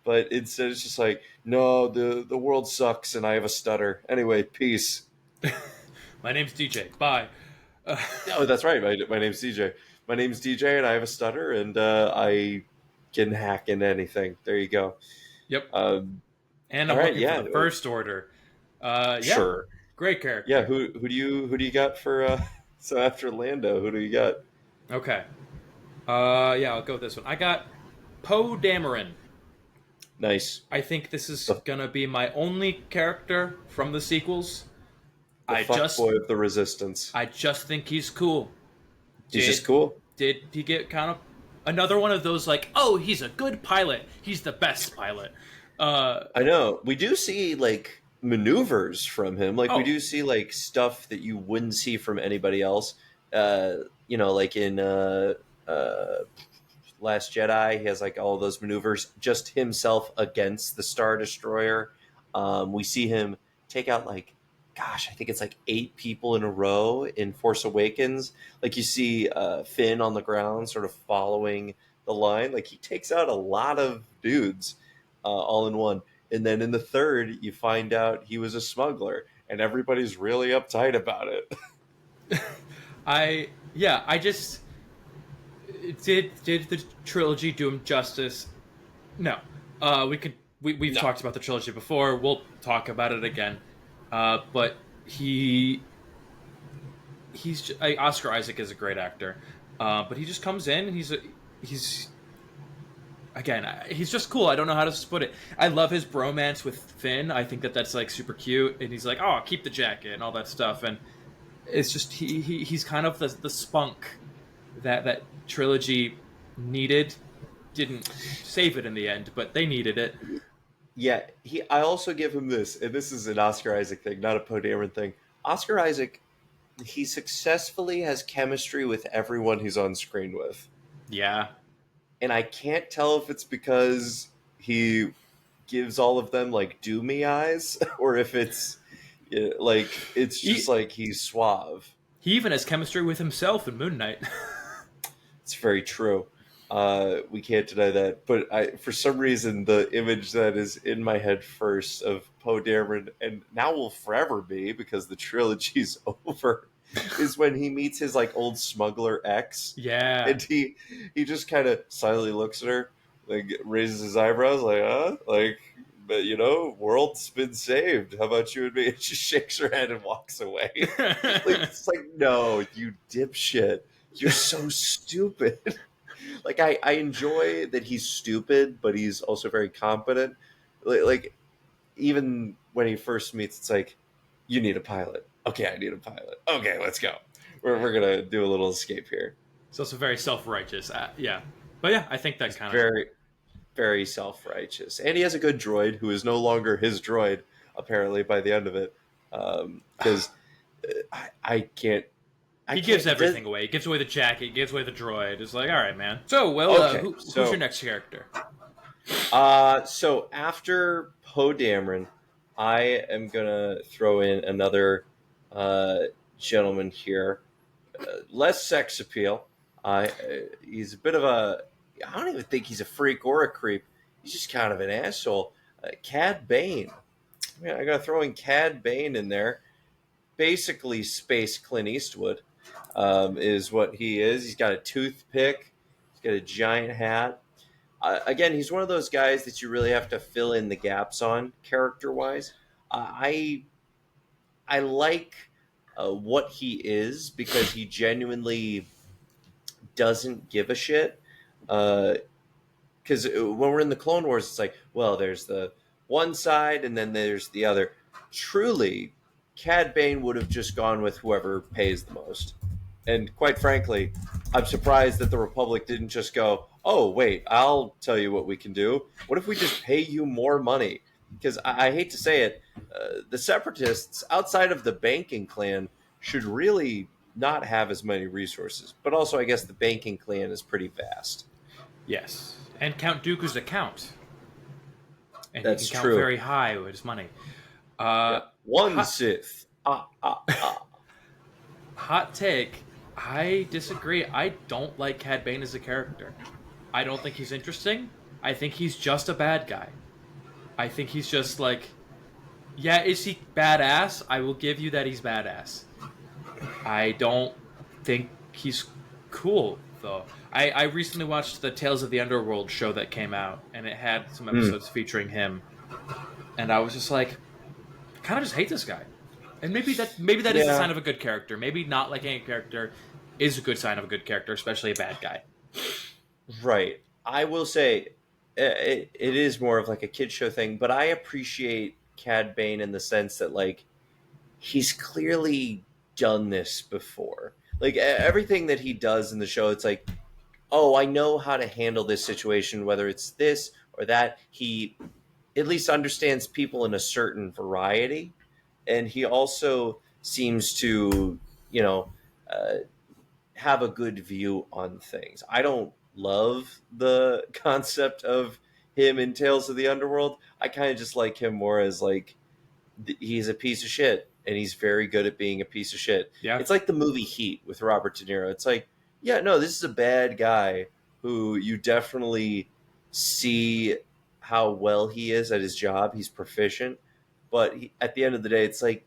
But instead, it's just like, no, the world sucks and I have a stutter. Anyway, peace. My name's DJ. Bye. Uh, Oh, that's right. My name's DJ. My name's DJ and I have a stutter and I can hack into anything. There you go. yep. Um, And all I'm right. working for Yeah. the First Order. Yeah. Sure. Great Yeah, character. who do you got for so after Lando, who do you got? Okay. Yeah, I'll go with this one. I got Poe Dameron. Nice. I think this is The gonna be my only character from the sequels. the I fuck just boy of the resistance. I just think he's cool. He's just Did cool. did he get kind of another one of those like, oh, he's a good pilot. He's the best pilot. I know. We do see like maneuvers from him. Like we Oh, do see like stuff that you wouldn't see from anybody else. Uh, like in uh Last Jedi, he has like all those maneuvers just himself against the Star Destroyer. We see him take out like, gosh, I think it's like 8 people in a row in Force Awakens. Like you see Finn on the ground, sort of following the line. Like he takes out a lot of dudes all in one. And then in the third, you find out he was a smuggler, and everybody's really uptight about it. I just did the trilogy do him justice? No. We've No, talked about the trilogy before. We'll talk about it again. But Oscar Isaac is a great actor. But he just comes in and he's again, he's just cool. I don't know how to put it. I love his bromance with Finn. I think that that's like super cute, and he's like, "Oh, keep the jacket" and all that stuff. And it's just he's kind of the spunk that trilogy needed. Didn't save it in the end, but they needed it. yeah, he. I also give him this, and this is an Oscar Isaac thing, not a Poe Dameron thing. Oscar Isaac, he successfully has chemistry with everyone he's on screen with, Yeah, and I can't tell if it's because he gives all of them like do me eyes, or if it's like it's just he like he's suave. he even has chemistry with himself in Moon Knight. It's very true. We can't deny that. But for some reason, the image that is in my head first of Poe Dameron, and now will forever be because the trilogy's over, is when he meets his like old smuggler ex, yeah, and he just kind of silently looks at her, like raises his eyebrows, like like. But world's been saved. How about you and me? And she shakes her head and walks away. Like it's like, no, you dipshit. You're so stupid. Like I enjoy that he's stupid, but he's also very competent. Like even when he first meets, it's like, you need a pilot. Okay, I need a pilot. Okay, let's go. We're gonna do a little escape here. it's also very self righteous. Yeah, but yeah, I think that He's kind of very, very self righteous, and he has a good droid who is no longer his droid. Apparently, by the end of it, because I can't. I he gives can't. everything away. He gives away the jacket. He gives away the droid. It's like, all right, man. So, well, Okay, who's so your next character? So after Poe Dameron, I am gonna throw in another uh, gentleman here. Less sex appeal. He's a bit of a. I don't even think he's a freak or a creep. He's just kind of an asshole. Cad Bane. Yeah, I gotta throw in Cad Bane in there. Basically, space Clint Eastwood is what he is. He's got a toothpick. He's got a giant hat. Again, he's one of those guys that you really have to fill in the gaps on character wise. I like what he is because he genuinely doesn't give a shit. Because when we're in the Clone Wars, it's like, well, there's the one side and then there's the other. Truly, Cad Bane would have just gone with whoever pays the most. And quite frankly, I'm surprised that the Republic didn't just go, oh, wait, I'll tell you what we can do. What if we just pay you more money? Because I hate to say it, the Separatists, outside of the banking clan, should really not have as many resources. But also, I guess the banking clan is pretty vast. Yes, and Count Dooku's a count, and he can That's count true. very high with his money. Yeah, Uh, one hot, Sith. Ah, ah, ah. hot take. I disagree. I don't like Cad Bane as a character. I don't think he's interesting. I think he's just a bad guy. I think he's just like, yeah, is he badass? I will give you that he's badass. I don't think he's cool though. I recently watched the Tales of the Underworld show that came out, and it had some Hmm. episodes featuring him, and I was just like, I kind of just hate this guy. And maybe that is a Yeah, sign of a good character. Maybe not liking a character is a good sign of a good character, especially a bad guy. right. I will say it is more of like a kid show thing, but I appreciate Cad Bane in the sense that like he's clearly done this before. Like everything that he does in the show, it's like, oh, I know how to handle this situation, whether it's this or that. He at least understands people in a certain variety, and he also seems to, you know, uh, have a good view on things. I don't love the concept of him in Tales of the Underworld. I kind of just like him more as like he's a piece of shit and he's very good at being a piece of shit. Yeah, It's like the movie Heat with Robert De Niro. It's like, yeah, no, this is a bad guy who you definitely see how well he is at his job. He's proficient, but at the end of the day, it's like,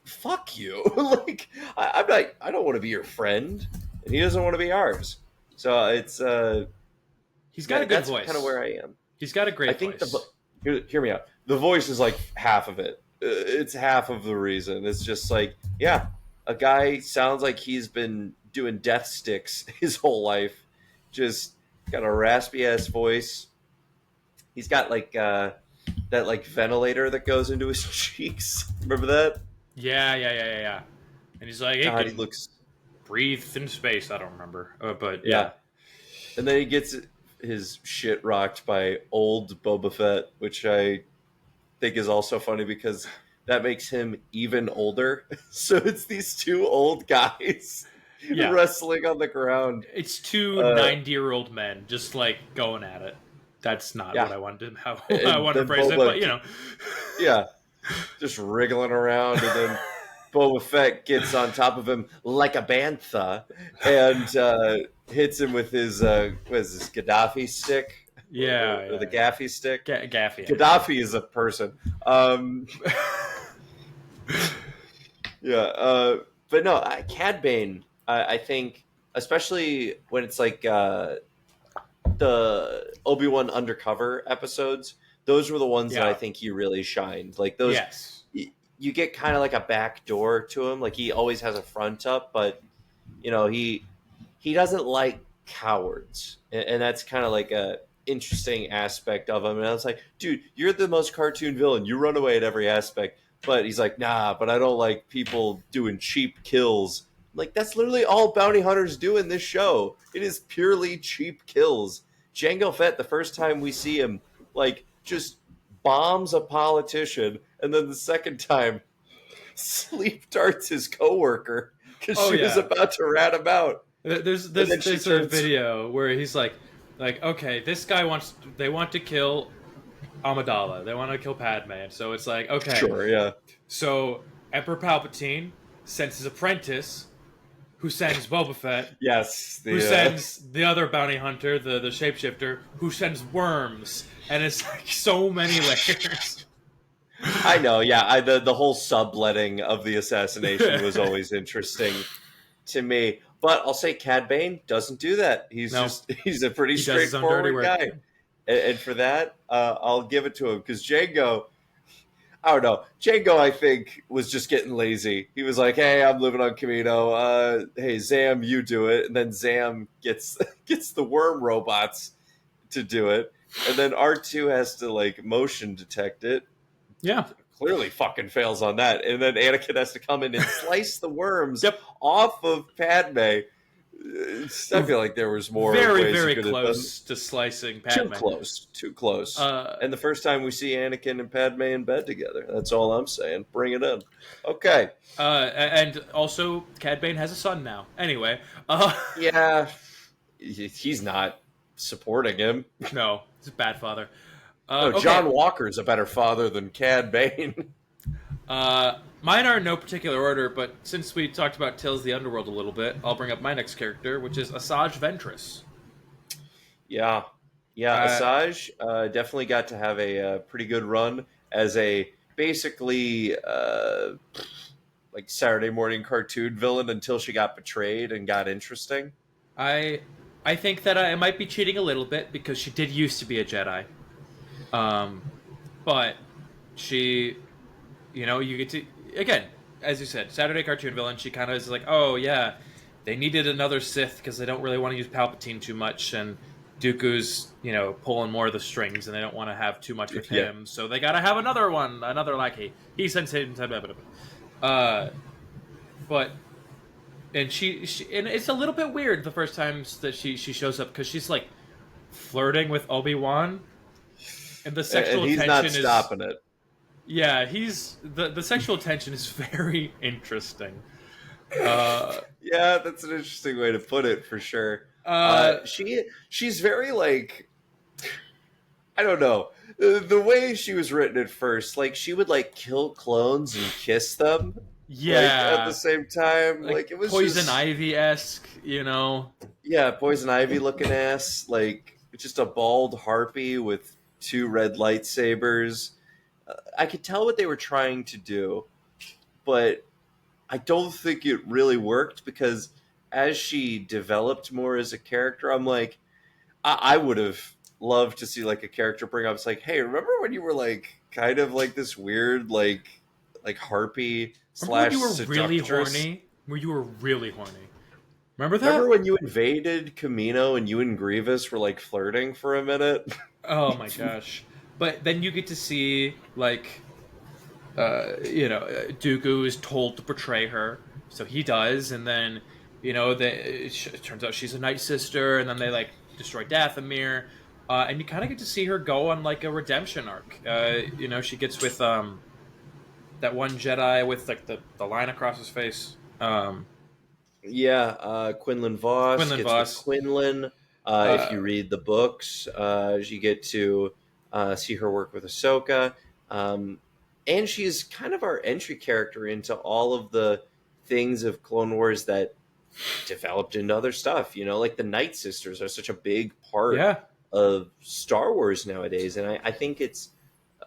fuck you. Like, I'm not. I don't want to be your friend, and he doesn't want to be ours. So it's he's got a good that's kind of voice. where I am. He's got a I great think voice. hear me out. The voice is like half of it. It's half of the reason. It's just like, yeah, a guy sounds like he's been doing death sticks his whole life. Just got a raspy ass voice. He's got like that like ventilator that goes into his cheeks. Remember that? Yeah. And he's like, it God, he can looks. breathe in space. I don't remember, but Yeah, yeah, and then he gets his shit rocked by old Boba Fett, which I think is also funny because that makes him even older. So it's these two old guys yeah. wrestling on the ground. It's two Uh, 90-year-old men just like going at it. That's not what yeah, I wanted how I and wanted to then phrase it, but you know. Yeah, just wriggling around, and then Boba Fett gets on top of him like a bantha and hits him with his what is this Gaddafi stick or the Yeah. Gaffy stick. Gaffy. Gaddafi is a person. Yeah, but no, Cad Bane. I think, especially when it's like the Obi-Wan undercover episodes, those were the ones that I Yeah. think he really shined. Like those, Yes. you get kind of like a back door to him. Like he always has a front up, but you know he doesn't like cowards, and that's kind of like a interesting aspect of him. And I was like, dude, you're the most cartoon villain. You run away at every aspect. But he's like, nah, but I don't like people doing cheap kills. Like that's literally all bounty hunters do in this show. It is purely cheap kills. Jango Fett, the first time we see him, like just bombs a politician, and then the second time sleep darts his coworker because Oh she was yeah. about to rat him out, There's and there's then she there's a turns. video where he's like okay, this guy they want to kill Amidala. They want to kill Padme. And so it's like, okay, Sure, yeah, so Emperor Palpatine sends his apprentice, who sends Boba Fett, yes, who the sends the other bounty hunter, the shapeshifter, who sends worms, and it's like so many layers. I know, yeah, the whole subletting of the assassination was always interesting to me. But I'll say Cad Bane doesn't do that. No, He's a pretty he does his own dirty straightforward work. guy, and for that, I'll give it to him because Django. I don't know. Django, I think, was just getting lazy. He was like, "Hey, I'm living on Camino. Hey, Zam, you do it." And then Zam gets gets the worm robots to do it, and then R2 has to like motion detect it. Yeah. Clearly, fucking fails on that, and then Anakin has to come in and slice the worms Yep. off of Padme. I feel like there was more Very, ways you very could have done. close to slicing Too Padme. close, too close. Uh, And the first time we see Anakin and Padme in bed together, that's all I'm saying. Bring it in. Okay. and also, Cad Bane has a son now. Anyway, Yeah, he's not supporting him. no, he's a bad father. No, Okay, John Walker's a better father than Cad Bane. mine are in no particular order, but since we talked about Tales of the Underworld a little bit, I'll bring up my next character, which is Asajj Ventress. Yeah, yeah. Uh, Asajj definitely got to have a pretty good run as a basically like Saturday morning cartoon villain until she got betrayed and got interesting. I I think that I might be cheating a little bit because she did used to be a Jedi. Um, but she, you get to again, as you said, Saturday cartoon villain. She kind of is like, oh yeah, they needed another Sith because they don't really want to use Palpatine too much, and Dooku's pulling more of the strings, and they don't want to have too much with Yeah, him, so they got to have another one, another lackey. He sends him to but she and it's a little bit weird the first times that she shows up because she's like flirting with Obi-Wan, and the and sexual he's not tension is stopping it. yeah, he's the sexual tension is very interesting. Uh, Yeah, that's an interesting way to put it for sure. uh, She's very like I don't know the way she was written at first. Like she would like kill clones and kiss them, like at the yeah, same time. like Like it was Poison just Ivy esque, you know. yeah, poison ivy looking ass. Like just a bald harpy with two red lightsabers. I could tell what they were trying to do, but I don't think it really worked because as she developed more as a character, I'm like, I would have loved to see like a character bring up. It's like, hey, remember when you were like kind of like this weird like harpy Remember when slash you were really seductress? horny? Where you were really horny? Remember Remember that? when you invaded Camino and you and Grievous were like flirting for a minute? Oh my gosh! But then you get to see like Dooku is told to betray her, so he does, and then it turns out she's a Night Sister, and then they like destroy Dathomir, and you kind of get to see her go on like a redemption arc. She gets with that one Jedi with like the line across his face, Yeah, Quinlan Voss Quinlan gets with Voss. Quinlan. If Uh, you read the books, you get to see her work with Ahsoka. Um, and she's kind of our entry character into all of the things of Clone Wars that developed into other stuff. You know, like the Night Sisters are such a big part yeah, of Star Wars nowadays. And I think it's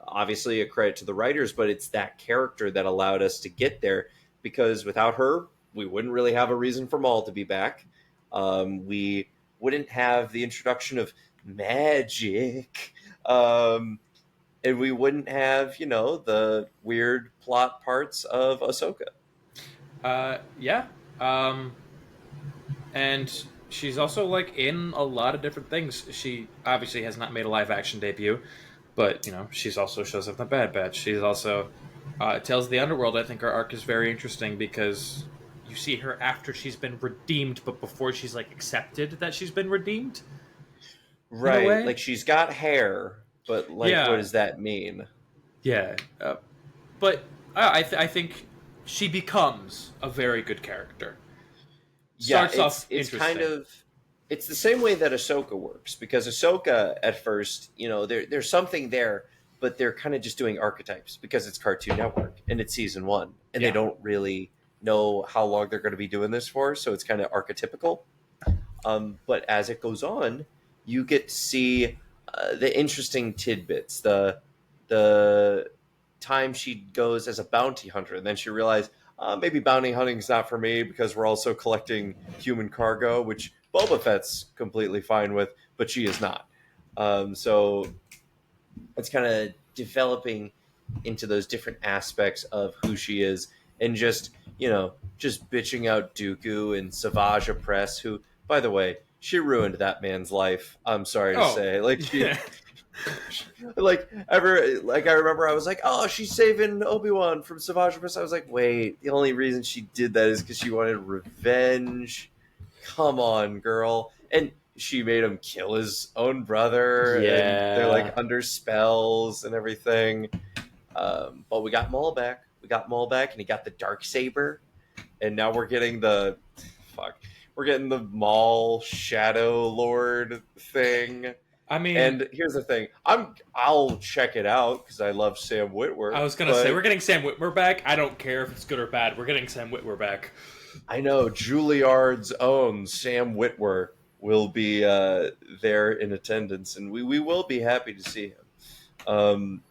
obviously a credit to the writers, but it's that character that allowed us to get there because without her, we wouldn't really have a reason for Maul to be back. We wouldn't have the introduction of magic. And we wouldn't have, the weird plot parts of Ahsoka. yeah. And she's also like in a lot of different things. She obviously has not made a live action debut, but she's also shows up in the Bad Batch. She's also Tales of the Underworld. I think her arc is very interesting because you see her after she's been redeemed, but before she's like accepted that she's been redeemed in a Right. way. Like she's got hair, but like, what Yeah, does that mean? yeah. But I think she becomes a very good character. Yeah, Starts it's off it's kind interesting. of it's the same way that Ahsoka works because Ahsoka at first, there's something there, but they're kind of just doing archetypes because it's Cartoon Network and it's season one, and they Yeah. don't really know how long they're going to be doing this for, so it's kind of archetypical. But as it goes on, you get to see the interesting tidbits, the time she goes as a bounty hunter, and then she realized maybe bounty hunting is not for me because we're also collecting human cargo, which Boba Fett's completely fine with, but she is not. So it's kind of developing into those different aspects of who she is, and just bitching out Dooku and Savage Opress, who, by the way, she ruined that man's life. I'm sorry to Oh, say, like yeah. like I remember I was like, oh, she's saving Obi-Wan from Savage Opress. I was like, wait, the only reason she did that is because she wanted revenge. come on, girl. And she made him kill his own brother, and they're like Yeah. under spells and everything. But we got Maul back. We got Maul back, and he got the dark saber, and now we're getting the fuck. We're getting the Maul Shadow Lord thing. I mean, And here's the thing: I'll check it out because I love Sam I Witwer, was gonna say but we're getting Sam Witwer back. I don't care if it's good or bad. We're getting Sam Witwer back. I know Juilliard's own Sam Witwer will be there in attendance, and we will be happy to see him.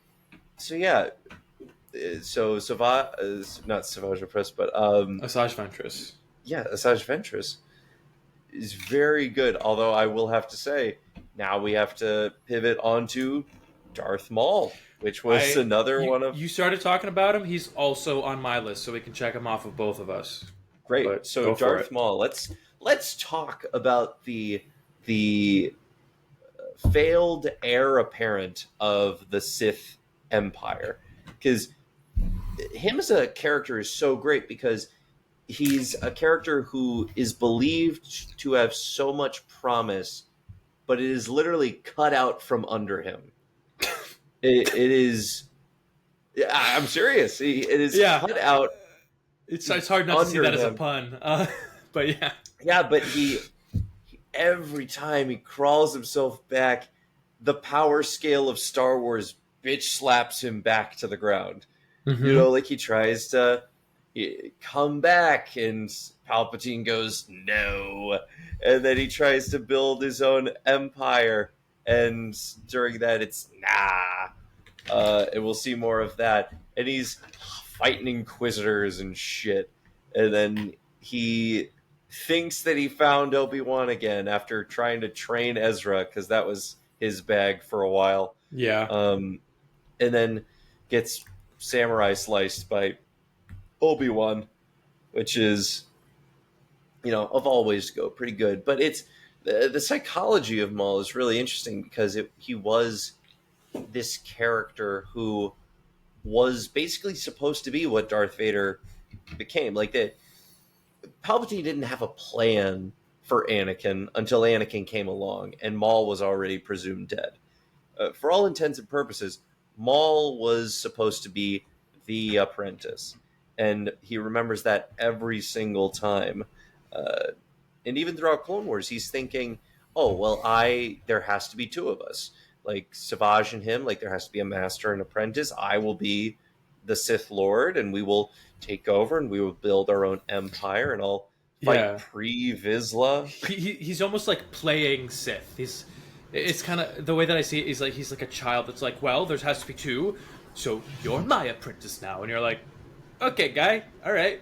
So yeah, so not Savage Opress, but Asajj Ventress. yeah, Asajj Ventress is very good. Although I will have to say, now we have to pivot onto Darth Maul, which was another one of You started talking about him. He's also on my list, so we can check him off of both of us. great. But So go for Darth it. Maul. Let's talk about the failed heir apparent of the Sith Empire, because him as a character is so great because he's a character who is believed to have so much promise, but it is literally cut out from under him. It is. I'm serious. It is Yeah, cut out it's hard not to see under that as a him. pun. But yeah, Yeah, but every time he crawls himself back, the power scale of Star Wars bitch slaps him back to the ground. You mm-hmm. know, like he tries to come back, and Palpatine goes, no. And then he tries to build his own empire, and during that, it's nah. And we'll see more of that. And he's fighting Inquisitors and shit. And then he thinks that he found Obi-Wan again after trying to train Ezra, because that was his bag for a while. Yeah, And then gets samurai sliced by Obi-Wan, which is, of always go pretty good. But it's the psychology of Maul is really interesting because he was this character who was basically supposed to be what Darth Vader became. Like that, Palpatine didn't have a plan for Anakin until Anakin came along, and Maul was already presumed dead. For all intents and purposes, Maul was supposed to be the apprentice, and he remembers that every single time. Uh, and even throughout Clone Wars, he's thinking, "Oh, well, there has to be two of us, like Savage and him. Like there has to be a master and apprentice. I will be the Sith Lord, and we will take over, and we will build our own empire, and I'll fight yeah. Pre Vizsla." He's almost like playing Sith. It's kind of the way that I see it is like he's like a child that's like, well, there has to be two, so you're my apprentice now, and you're like, okay, guy, all right.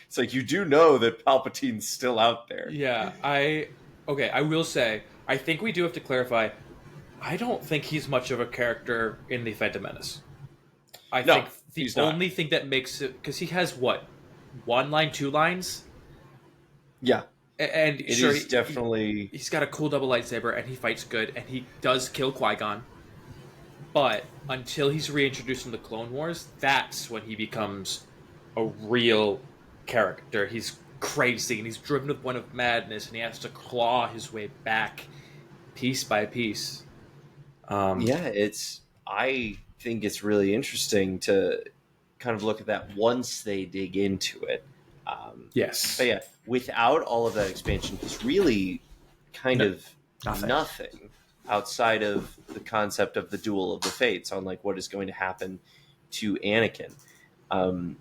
It's like you do know that Palpatine's still out there. Yeah, I will say I think we do have to clarify. I don't think he's much of a character in the Phantom Menace. I No, think the he's not. only thing that makes it because he has what, one line, two lines, Yeah, and it sure is definitely. he's got a cool double lightsaber and he fights good and he does kill Qui-Gon. But until he's reintroduced in the Clone Wars, that's when he becomes a real character. He's crazy and he's driven to the point of madness and he has to claw his way back piece by piece. Yeah, I think it's really interesting to kind of look at that once they dig into it. Yes. But yeah, without all of that expansion, he's really kind No, of nothing. nothing outside of the concept of the duel of the fates on like what is going to happen to Anakin. Um,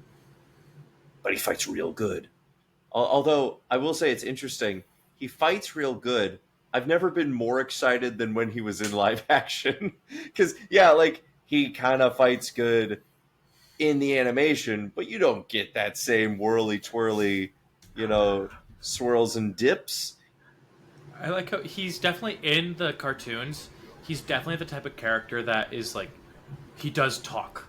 but he fights real good. Although I will say it's interesting, he fights real good. I've never been more excited than when he was in live action. Because, yeah, like, he kind of fights good in the animation, but you don't get that same whirly twirly, swirls and dips. I like how he's definitely in the cartoons. He's definitely the type of character that is like he does talk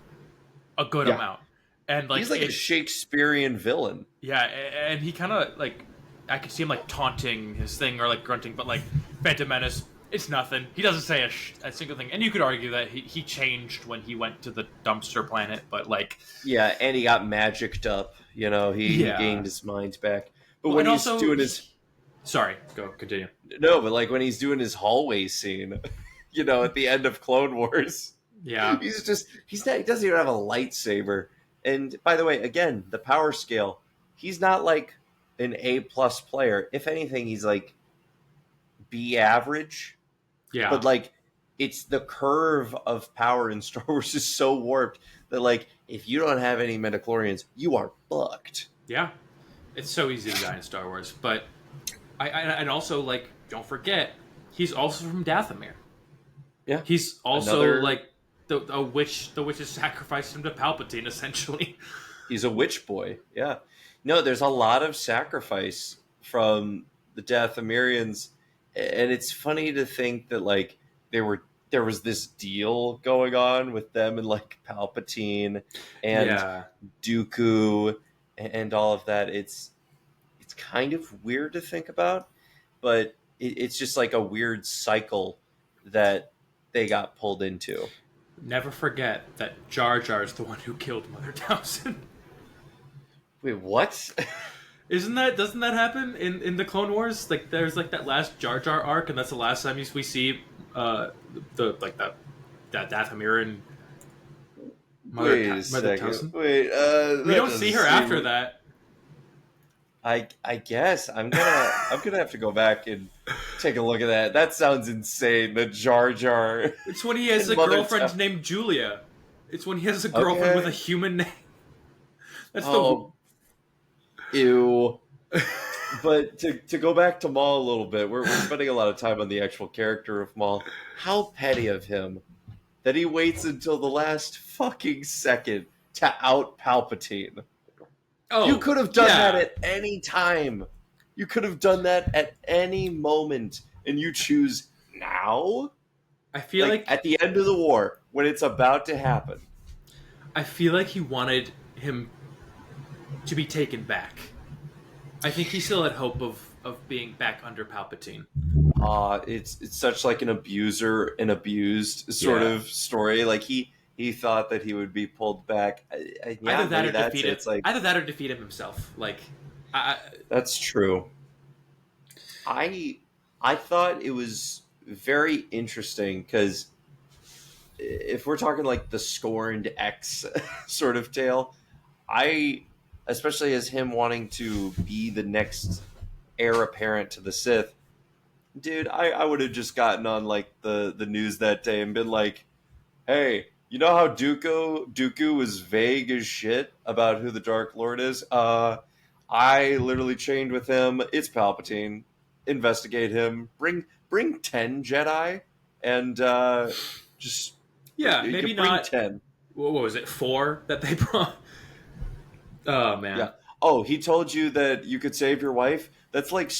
a good Yeah. amount, and like He's like a Shakespearean villain. yeah, and he kind of like I could see him like taunting his thing or like grunting, but like Phantom Menace, it's nothing. He doesn't say a single thing, and you could argue that he changed when he went to the dumpster planet, but like Yeah, and he got magicked up. He yeah. gained his mind back. But Well, when and he's also doing his Sorry, go continue. No, but like when he's doing his hallway scene, at the end of Clone Wars, Yeah, he doesn't even have a lightsaber. And by the way, again, the power scale, he's not like an A+ player. If anything, he's like B average. yeah, But like it's the curve of power in Star Wars is so warped that like if you don't have any midichlorians, you are fucked. yeah. It's so easy to die in Star Wars, but and also like don't forget he's also from Dathomir. Yeah. He's also Another like the witch. The witches sacrificed him to Palpatine, essentially. He's a witch boy. Yeah. No, there's a lot of sacrifice from the Dathomirians, and it's funny to think that like there was this deal going on with them and like Palpatine and Yeah, Dooku and all of that. It's kind of weird to think about, but it's just like a weird cycle that they got pulled into. never forget that Jar Jar is the one who killed Mother Townsend. Wait, what? Isn't that doesn't that happen in the Clone Wars? Like there's like that last Jar Jar arc, and that's the last time we see the like that Dathomirian Wait a Mother second. Townsend. Wait, We don't see her after that. I guess I'm gonna have to go back and take a look at that. That sounds insane. The Jar Jar. It's when he has a Mother girlfriend named Julia. It's when he has a girlfriend Okay. with a human name. That's Oh, ew. But to go back to Maul a little bit, we're spending a lot of time on the actual character of Maul. How petty of him that he waits until the last fucking second to out Palpatine. You could have done that at any time. You could have done that at any moment, and you choose now? I feel like At the end of the war, when it's about to happen. I feel like he wanted him to be taken back. I think he still had hope of being back under Palpatine. It's such like an abuser and abused sort Yeah. of story. Like he thought that he would be pulled back. Yeah, Either that maybe or that's defeat it. him. It's like Either that or defeat him himself. Like, that's true. I thought it was very interesting because if we're talking like the scorned X sort of tale, especially as him wanting to be the next heir apparent to the Sith, dude, I would have just gotten on like the news that day and been like, hey, you know how Dooku was vague as shit about who the Dark Lord is? I literally trained with him. It's Palpatine. Investigate him. Bring 10 Jedi and just yeah, you maybe can bring not. 10. What was it? 4 that they brought. Oh man. Yeah. Oh, he told you that you could save your wife? That's like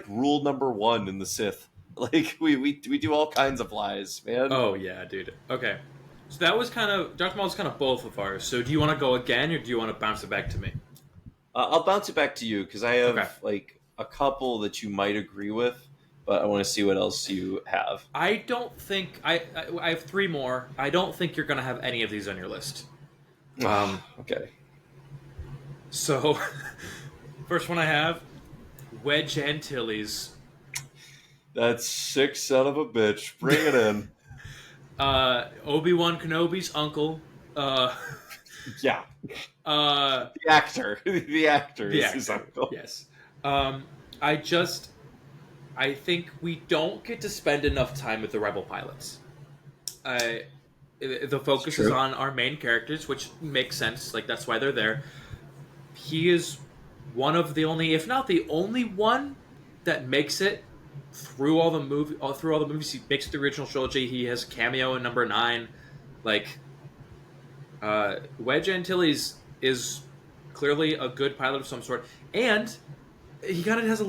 rule number 1 in the Sith. Like we do all kinds of lies, man. Oh yeah, dude. Okay. So that was kind of Darth Maul was kind of both of ours. So do you want to go again, or do you want to bounce it back to me? I'll bounce it back to you because I have Okay. like a couple that you might agree with, but I want to see what else you have. I don't think I have 3 more. I don't think you're gonna have any of these on your list. Okay. So, first one I have, Wedge Antilles. That's sick son of a bitch. Bring it in. Obi-Wan Kenobi's uncle. Yeah. The The actor. The actor is actor. his uncle. Yes. I think we don't get to spend enough time with the Rebel pilots. The focus is on our main characters, which makes sense. Like that's why they're there. He is one of the only, if not the only one, that makes it through all the movies. He makes it the original trilogy. He has a cameo in number 9. Like, Wedge Antilles is clearly a good pilot of some sort, and he kind of gets a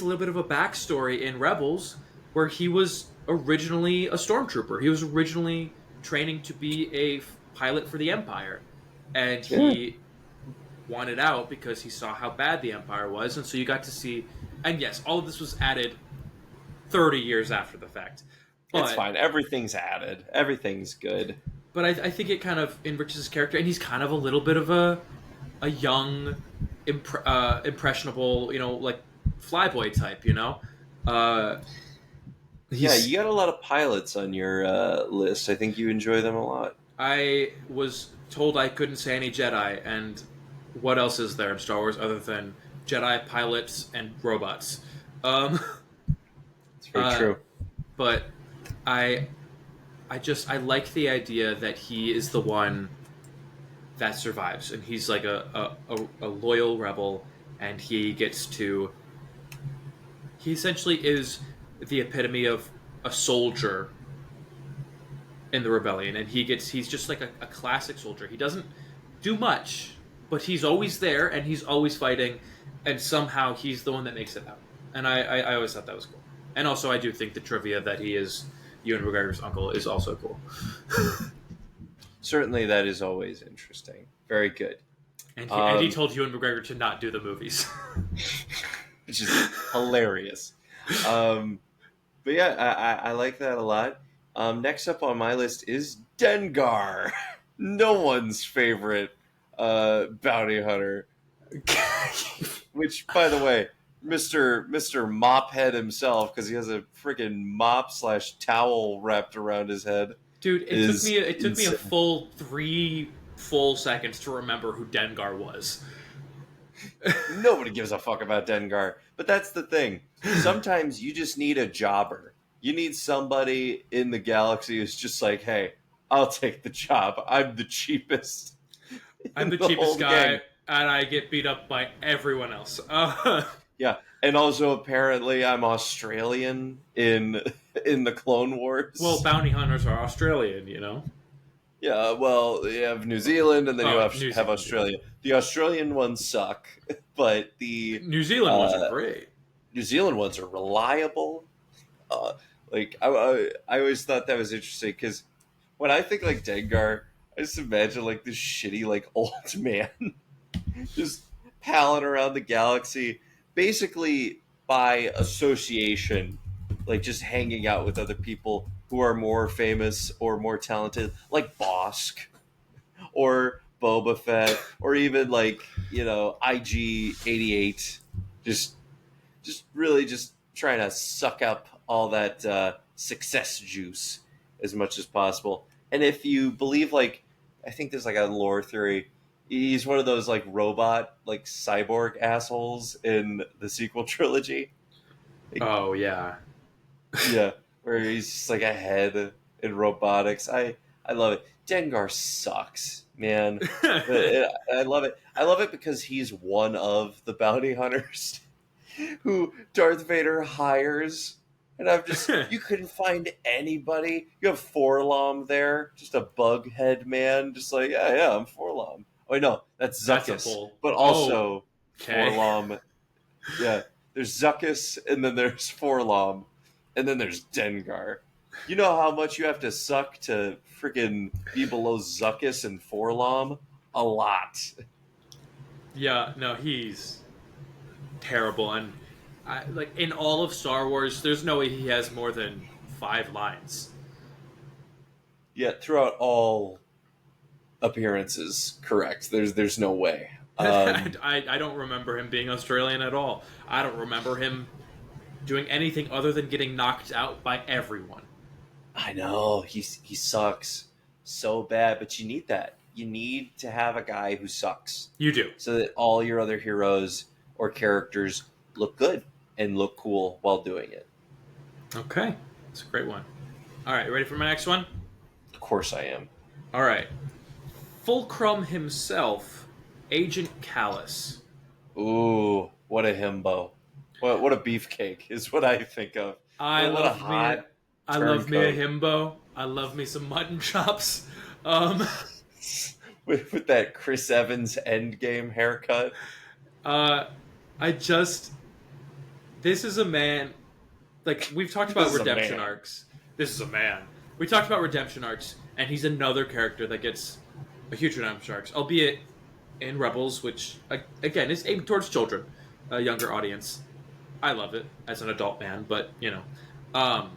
little bit of a backstory in Rebels, where he was originally a stormtrooper. He was originally training to be a pilot for the Empire, and he wanted out because he saw how bad the Empire was, and so you got to see. And yes, all of this was added 30 years after the fact. But, It's fine. Everything's added. Everything's good. But I think it kind of enriches his character, and he's kind of a little bit of a young, impressionable, like flyboy type, you know. Uh, Yeah, he's you got a lot of pilots on your list. I think you enjoy them a lot. I was told I couldn't say any Jedi, and what else is there in Star Wars other than Jedi pilots and robots? Um, It's very uh, true. but I I like the idea that he is the one that survives, and he's like a loyal rebel, and he essentially is the epitome of a soldier in the rebellion, and he's just like a classic soldier. He doesn't do much, but he's always there and he's always fighting, and somehow he's the one that makes it out. And I always thought that was cool. And also, I do think the trivia that he is Ewan McGregor's uncle is also cool. Certainly, that is always interesting. Very good. And he Um, told Ewan McGregor to not do the movies. which is hilarious. Um, but yeah, I like that a lot. Next up on my list is Dengar, no one's favorite bounty hunter. Which, by the way, Mister Mophead himself, because he has a freaking mop slash towel wrapped around his head, Dude, is it took me a insane. full 3 full seconds to remember who Dengar was. Nobody gives a fuck about Dengar. But that's the thing. Sometimes you just need a jobber. You need somebody in the galaxy who's just like, hey, I'll take the job. I'm the cheapest I'm in the the cheapest whole gang. guy, and I get beat up by everyone else. Yeah. And also apparently I'm Australian in the Clone Well, Wars. bounty hunters are Australian, you know. Yeah, well, you have New Zealand and then you Oh, New have Zealand, yeah. Australia. The Australian ones suck, but the New Zealand ones are uh, great. New Zealand ones are reliable. Uh, I always thought that was interesting because when I think like Dengar, I just imagine like this shitty like old man just palling around the galaxy, basically by association, like just hanging out with other people who are more famous or more talented, like Bosk or Boba Fett, or even like IG-88, just really just trying to suck up all that success juice as much as possible. And if you believe, like, I think there's like a lore theory. He's one of those like robot, like cyborg assholes in the sequel trilogy. Like, Oh yeah. yeah, where he's just like a head in robotics. I love it. Dengar sucks, man, but I love it. I love it because he's one of the bounty hunters who Darth Vader hires. And I'm just, you couldn't find anybody. You have Forlom there, just a bug head man, just like, yeah, I'm Forlom. Oh, wait, no, that's That's a Zuckuss. pull. But Oh, also okay. Forlom. Yeah, there's Zuckuss, and then there's Forlom, and then there's Dengar. You know how much you have to suck to freaking be below Zuckuss and Forlom? A lot. Yeah, no, he's terrible, and like in all of Star Wars, there's no way he has more than 5 lines. Yet throughout all appearances, correct. There's no way. I don't remember him being Australian at all. I don't remember him doing anything other than getting knocked out by everyone. I know he sucks so bad, but you need that. You need to have a guy who sucks You do. so that all your other heroes or characters look good and look cool while doing it. Okay. That's a great one. All right, ready for my next one? Of course, I am. All right. Fulcrum himself, Agent Callus. Ooh, what a himbo! What a beefcake is what I think of. I What a love me. hot I love me a turncoat himbo. I love me some mutton chops. Um, with that Chris Evans Endgame haircut. uh, I just this is a man. Like we've talked This about is a redemption man. arcs. This is a man. We talked about redemption arcs, and he's another character that gets a huge redemption arcs, albeit in Rebels, which again is aimed towards children, a younger audience. I love it as an adult man, but um,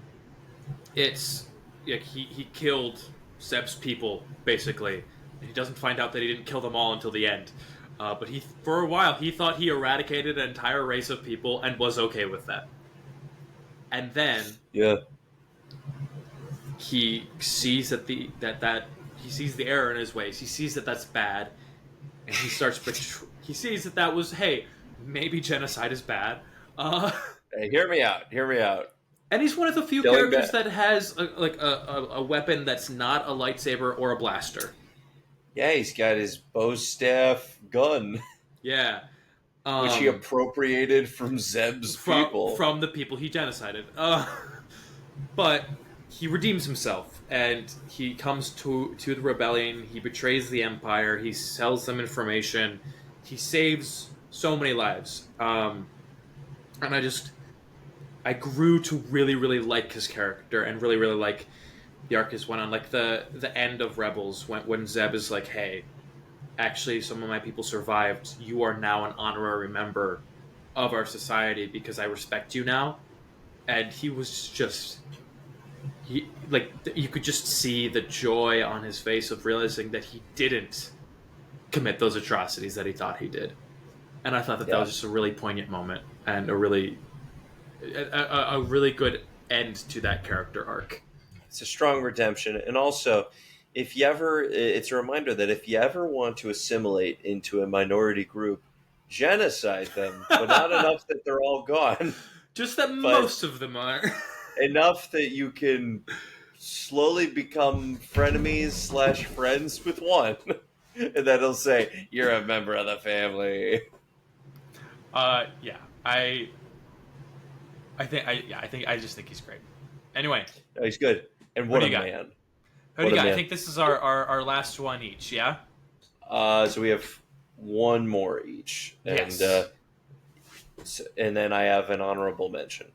it's like he killed Seb's people basically, and he doesn't find out that he didn't kill them all until the end. But for a while, he thought he eradicated an entire race of people and was okay with that. And then Yeah. he sees that he sees the error in his ways. He sees that that's bad, and he starts. He sees that was, hey, maybe genocide is bad. Uh, Hey, hear me out. Hear me out. and he's one of the few Killing characters that. that has a weapon that's not a lightsaber or a blaster. Yeah, he's got his bow staff gun, Yeah. which he Um, appropriated from Zeb's people. from the people he genocided. But he redeems himself, and he comes to the rebellion. He betrays the Empire. He sells them information. He saves so many lives. And I grew to really really like his character and really really like the arc is went on. Like the end of Rebels when Zeb is like, hey, actually some of my people survived. You are now an honorary member of our society because I respect you now. And he was just you could just see the joy on his face of realizing that he didn't commit those atrocities that he thought he did. And I thought that Yeah. was just a really poignant moment and a really good end to that character arc. It's a strong redemption. And also, if you ever, it's a reminder that if you ever want to assimilate into a minority group, genocide them, but not enough that they're all gone, Just that but most of them are. enough that you can slowly become frenemies slash friends with one. And then he'll say, "You're a member of the family." Yeah, I just think he's great. Anyway, No, he's good. And what what do a you got? man. Who do What you a got? I man. think this is our last one each. Yeah. So we have one more each. Yes. And then I have an honorable mention.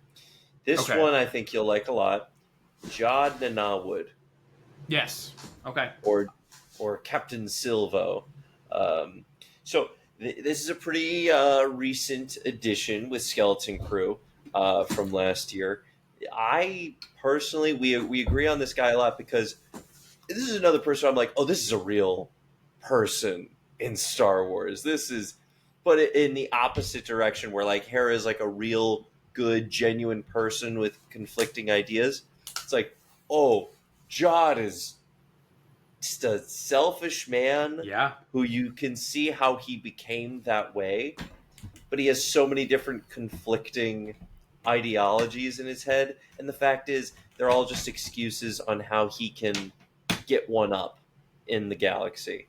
This Okay. one I think you'll like a lot. Jod Nanawood Yes. Okay. or Captain Silvo. Um, this is a pretty recent addition with Skeleton Crew from last year. I personally, we agree on this guy a lot because this is another person I'm like, oh, this is a real person in Star Wars. This is, but in the opposite direction, where like Hera is like a real good, genuine person with conflicting ideas. It's like, oh, Jod is just a selfish man Yeah. who you can see how he became that way, but he has so many different conflicting ideologies in his head. And the fact is, they're all just excuses on how he can get one up in the galaxy,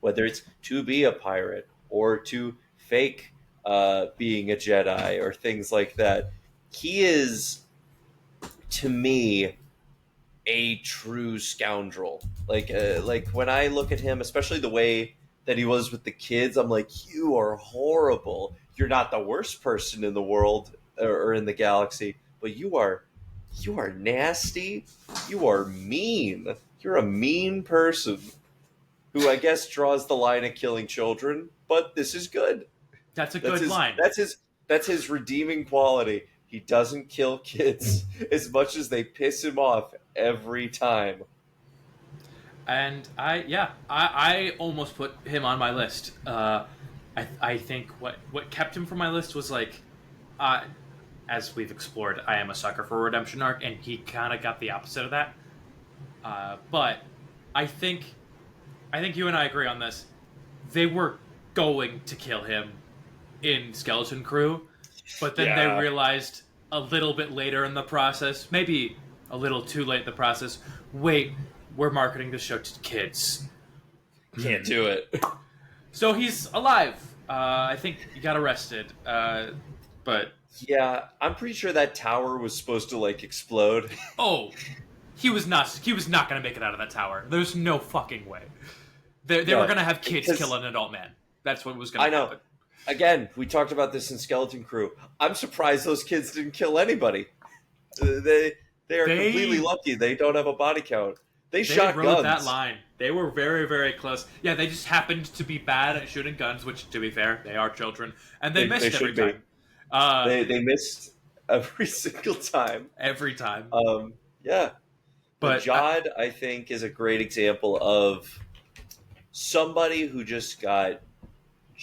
whether it's to be a pirate or to fake being a Jedi or things like that. He is, to me, a true scoundrel. Like when I look at him, especially the way that he was with the kids, I'm like, you are horrible. You're not the worst person in the world or in the galaxy, but you are nasty. You are mean. You're a mean person who I guess draws the line of killing children, but this is good. That's a That's good his line. that's his redeeming quality. He doesn't kill kids as much as they piss him off every time. And I almost put him on my list. I think what kept him from my list was like, uh, as we've explored, I am a sucker for a redemption arc, and he kind of got the opposite of that. But I think I think you and I agree on this. They were going to kill him in Skeleton Crew, but then they Yeah, realized a little bit later in the process, maybe a little too late in the process, wait, we're marketing this show to kids. can't do it. So he's alive. I think he got arrested. But, Yeah, I'm pretty sure that tower was supposed to like explode. oh, he was not going to make it out of that tower. There's no fucking way. They were No, going to have kids because kill an adult man. That's what was going I to know. happen. Again, we talked about this in Skeleton Crew. I'm surprised those kids didn't kill anybody. They are completely They lucky they don't have a body count. They They shot rode that guns. line. They were very, very close. Yeah, they just happened to be bad at shooting guns, which, to be fair, they are children, and they They missed every should be. time. Uh, They missed every single time. every time. Yeah, but But Jod, I think, is a great example of somebody who just got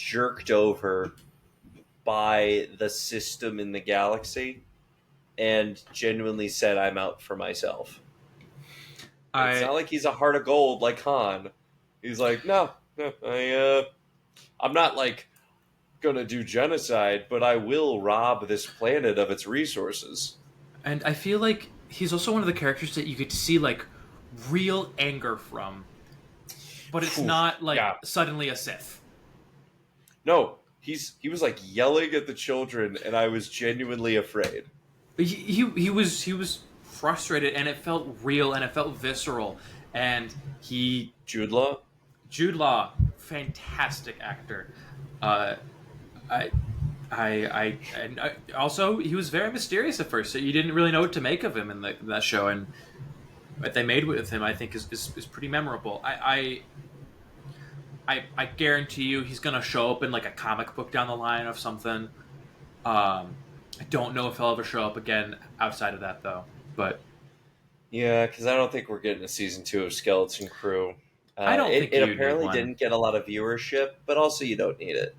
jerked over by the system in the galaxy and genuinely said, I'm out for myself. It's I not like he's a heart of gold like Han. He's like, no, no, I'm not like gonna do genocide, but I will rob this planet of its resources. and I feel like he's also one of the characters that you could see like real anger from, but it's Whew, not like yeah, suddenly a Sith. no, he was like yelling at the children, and I was genuinely afraid. He was frustrated, and it felt real, and it felt visceral, and he Jude Law, Jude Law, fantastic actor. Uh, I, and also he was very mysterious at first. So you didn't really know what to make of him in that show, and what they made with him, I think, is pretty memorable. I guarantee you, he's gonna show up in like a comic book down the line of something. I don't know if he'll ever show up again outside of that, though. But yeah, because I don't think we're getting a season 2 of Skeleton Crew. I don't think It you need apparently one. didn't get a lot of viewership, but also you don't need it.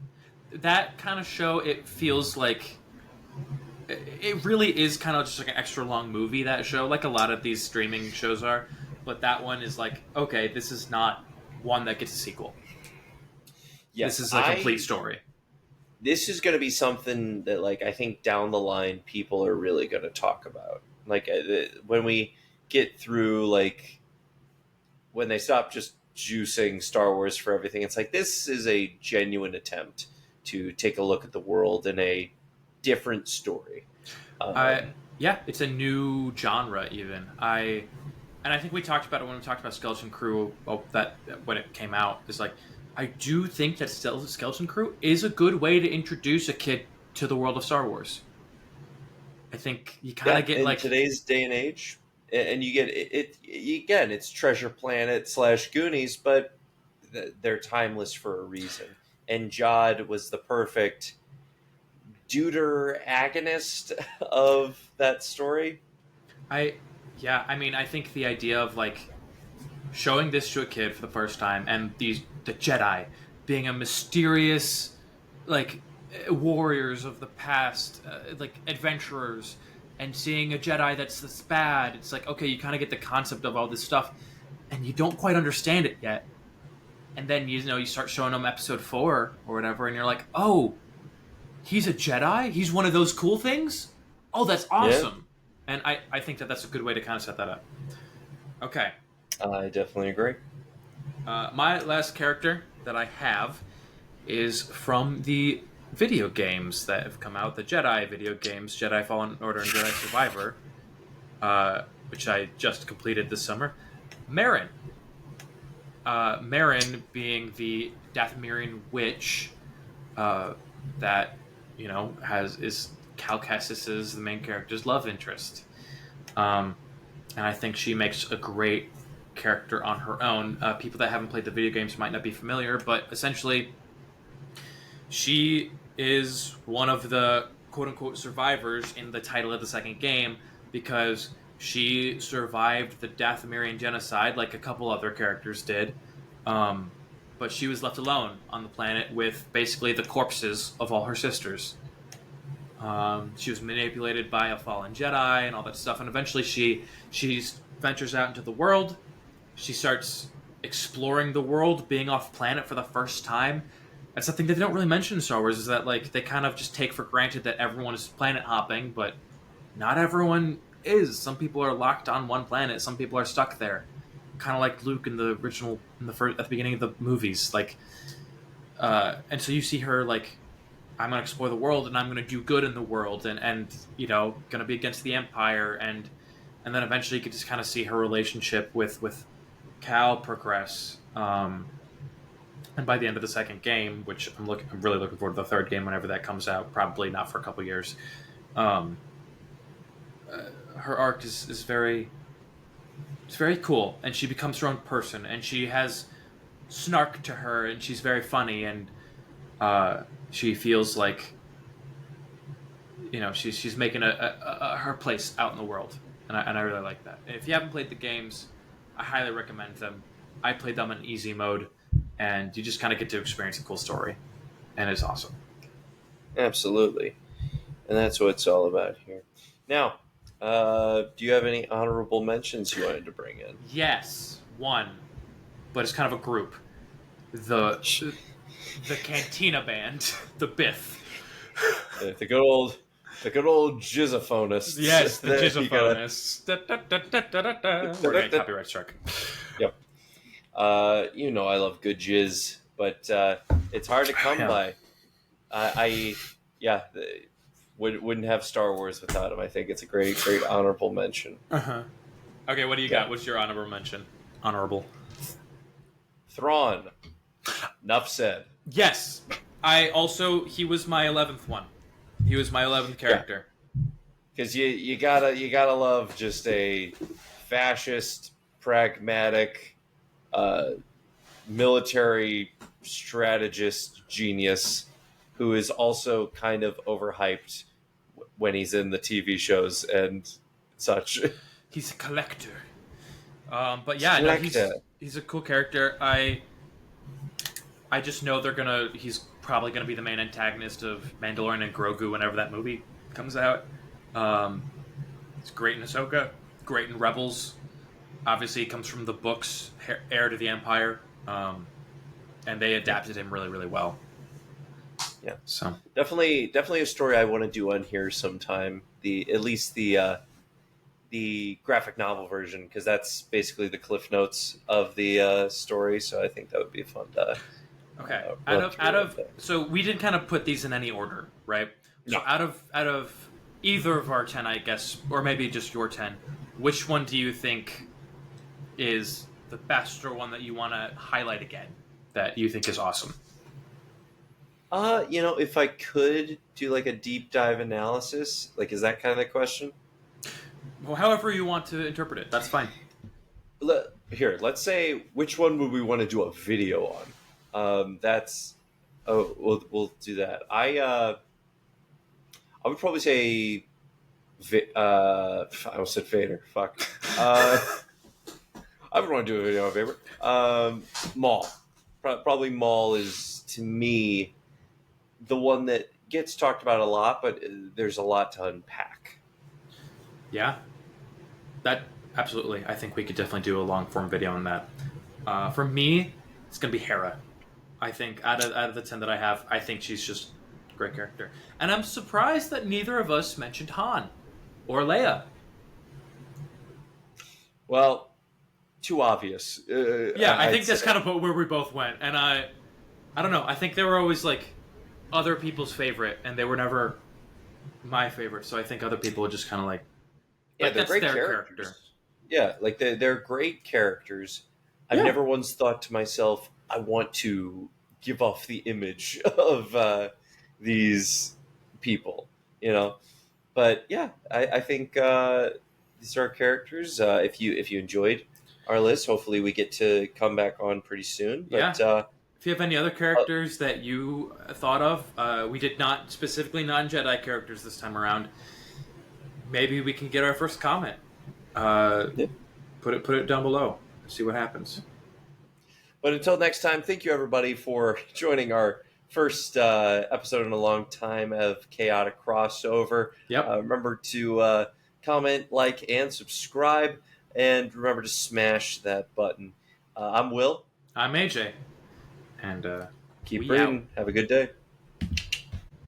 That kind of show, it feels like it really is kind of just like an extra long movie. That show, like a lot of these streaming shows are, but that one is like, okay, this is not one that gets a sequel. This Yes, is a complete I story. this is going to be something that like I think down the line people are really going to talk about. Like when we get through like when they stop just juicing Star Wars for everything, it's like this is a genuine attempt to take a look at the world in a different story. I Um, Yeah, it's a new genre even. I think we talked about it when we talked about Skeleton Crew. Well, that when it came out, is like I do think that Skeleton Crew is a good way to introduce a kid to the world of Star Wars. I think you kind yeah, of get in like today's day and age, and you get again. It's Treasure Planet / Goonies, but they're timeless for a reason. And Jod was the perfect deuter agonist of that story. I yeah, I mean, I think the idea of like showing this to a kid for the first time, and the Jedi being a mysterious like warriors of the past, like adventurers, and seeing a Jedi that's bad. It's like, okay, you kind of get the concept of all this stuff, and you don't quite understand it yet. And then you start showing them Episode 4 or whatever, and you're like, oh, he's a Jedi. He's one of those cool things. Oh, that's Yeah, awesome. And I think that that's a good way to kind of set that up. Okay, I definitely agree. my last character that I have is from the video games that have come out, the Jedi video games, Jedi Fallen Order and Jedi Survivor, which I just completed this summer. Marin. Marin being the Dathomirian witch that has is Cal Kestis's, the main character's love interest, and I think she makes a great character on her own. People that haven't played the video games might not be familiar, but essentially, she is one of the quote unquote survivors in the title of the second game because she survived the Dathomirian genocide like a couple other characters did. Um, but she was left alone on the planet with basically the corpses of all her sisters. She was manipulated by a fallen Jedi and all that stuff, and eventually she ventures out into the world. She starts exploring the world, being off planet for the first time. That's something that they don't really mention in Star Wars, is that like they kind of just take for granted that everyone is planet hopping, but not everyone is. Some people are locked on one planet. Some people are stuck there, kind of like Luke in the original, in the first, at the beginning of the movies. Like, and so you see her like, I'm gonna explore the world and I'm gonna do good in the world, and gonna be against the Empire, and then eventually you could just kind of see her relationship with Cal progress. And by the end of the second game, which I'm really looking forward to the third game whenever that comes out. Probably not for a couple years. Um, her arc is very cool, and she becomes her own person, and she has snark to her, and she's very funny, and she feels like she's making her place out in the world, and I really like that. And if you haven't played the games, I highly recommend them. I played them in easy mode, and you just kind of get to experience a cool story. and it's awesome. Absolutely. And that's what it's all about here. Now, do you have any honorable mentions you wanted to bring in? Yes, one, but it's kind of a group. The Cantina Band, the Biff. The good old, jizzophonists. Yes, the You gotta- Jizzophonists. We're getting copyright struck. Yep. I love good jizz, but it's hard to come Yeah. by. Yeah, wouldn't have Star Wars without him. I think it's a great honorable mention. Uh-huh. Okay, what do you got? What's your honorable mention? Honorable. Thrawn. Enough said. Yes. He was my 11th one. He was my 11th character. Because you gotta love just a fascist, pragmatic, military strategist genius who is also kind of overhyped when he's in the TV shows and such. He's a collector. But yeah, no, he's a cool character. I just know he's probably gonna be the main antagonist of Mandalorian and Grogu whenever that movie comes out. He's great in Ahsoka, great in Rebels. Obviously, he comes from the books, Heir to the Empire, and they adapted him really, really well. Yeah, so definitely a story I want to do on here sometime. At least the graphic novel version, because that's basically the cliff notes of the story. So I think that would be fun to. Okay. Out of so we didn't kind of put these in any order, right? No. So out of either of our 10, I guess, or maybe just your 10, which one do you think is the best, or one that you want to highlight again that you think is awesome? If I could do like a deep dive analysis, like, is that kind of the question? Well, however you want to interpret it, that's fine. Let's say, which one would we want to do a video on? We'll do that. I would probably say, I almost said Vader. Fuck. I would want to do a video on Vader. Maul. Probably Maul is, to me, the one that gets talked about a lot, but there's a lot to unpack. Yeah. That, absolutely. I think we could definitely do a long form video on that. For me, it's going to be Hera. I think out of the 10 that I have, I think she's just a great character. And I'm surprised that neither of us mentioned Han or Leia. Well, too obvious. I think that's kind of where we both went. And I don't know. I think they were always like other people's favorite, and they were never my favorite. So I think other people would just kind of like, they're that's great their characters. character. Yeah, like they're great characters. I've never once thought to myself, I want to give off the image of these people, But yeah, I think these are our characters. If you enjoyed our list, hopefully we get to come back on pretty soon. But, if you have any other characters that you thought of, we did not specifically non-Jedi characters this time around. Maybe we can get our first comment. Put it down below. See what happens. But until next time, thank you everybody for joining our first episode in a long time of Chaotic Crossover. Yep. Remember to comment, like, and subscribe, and remember to smash that button. I'm Will. I'm AJ. And keep reading. Have a good day.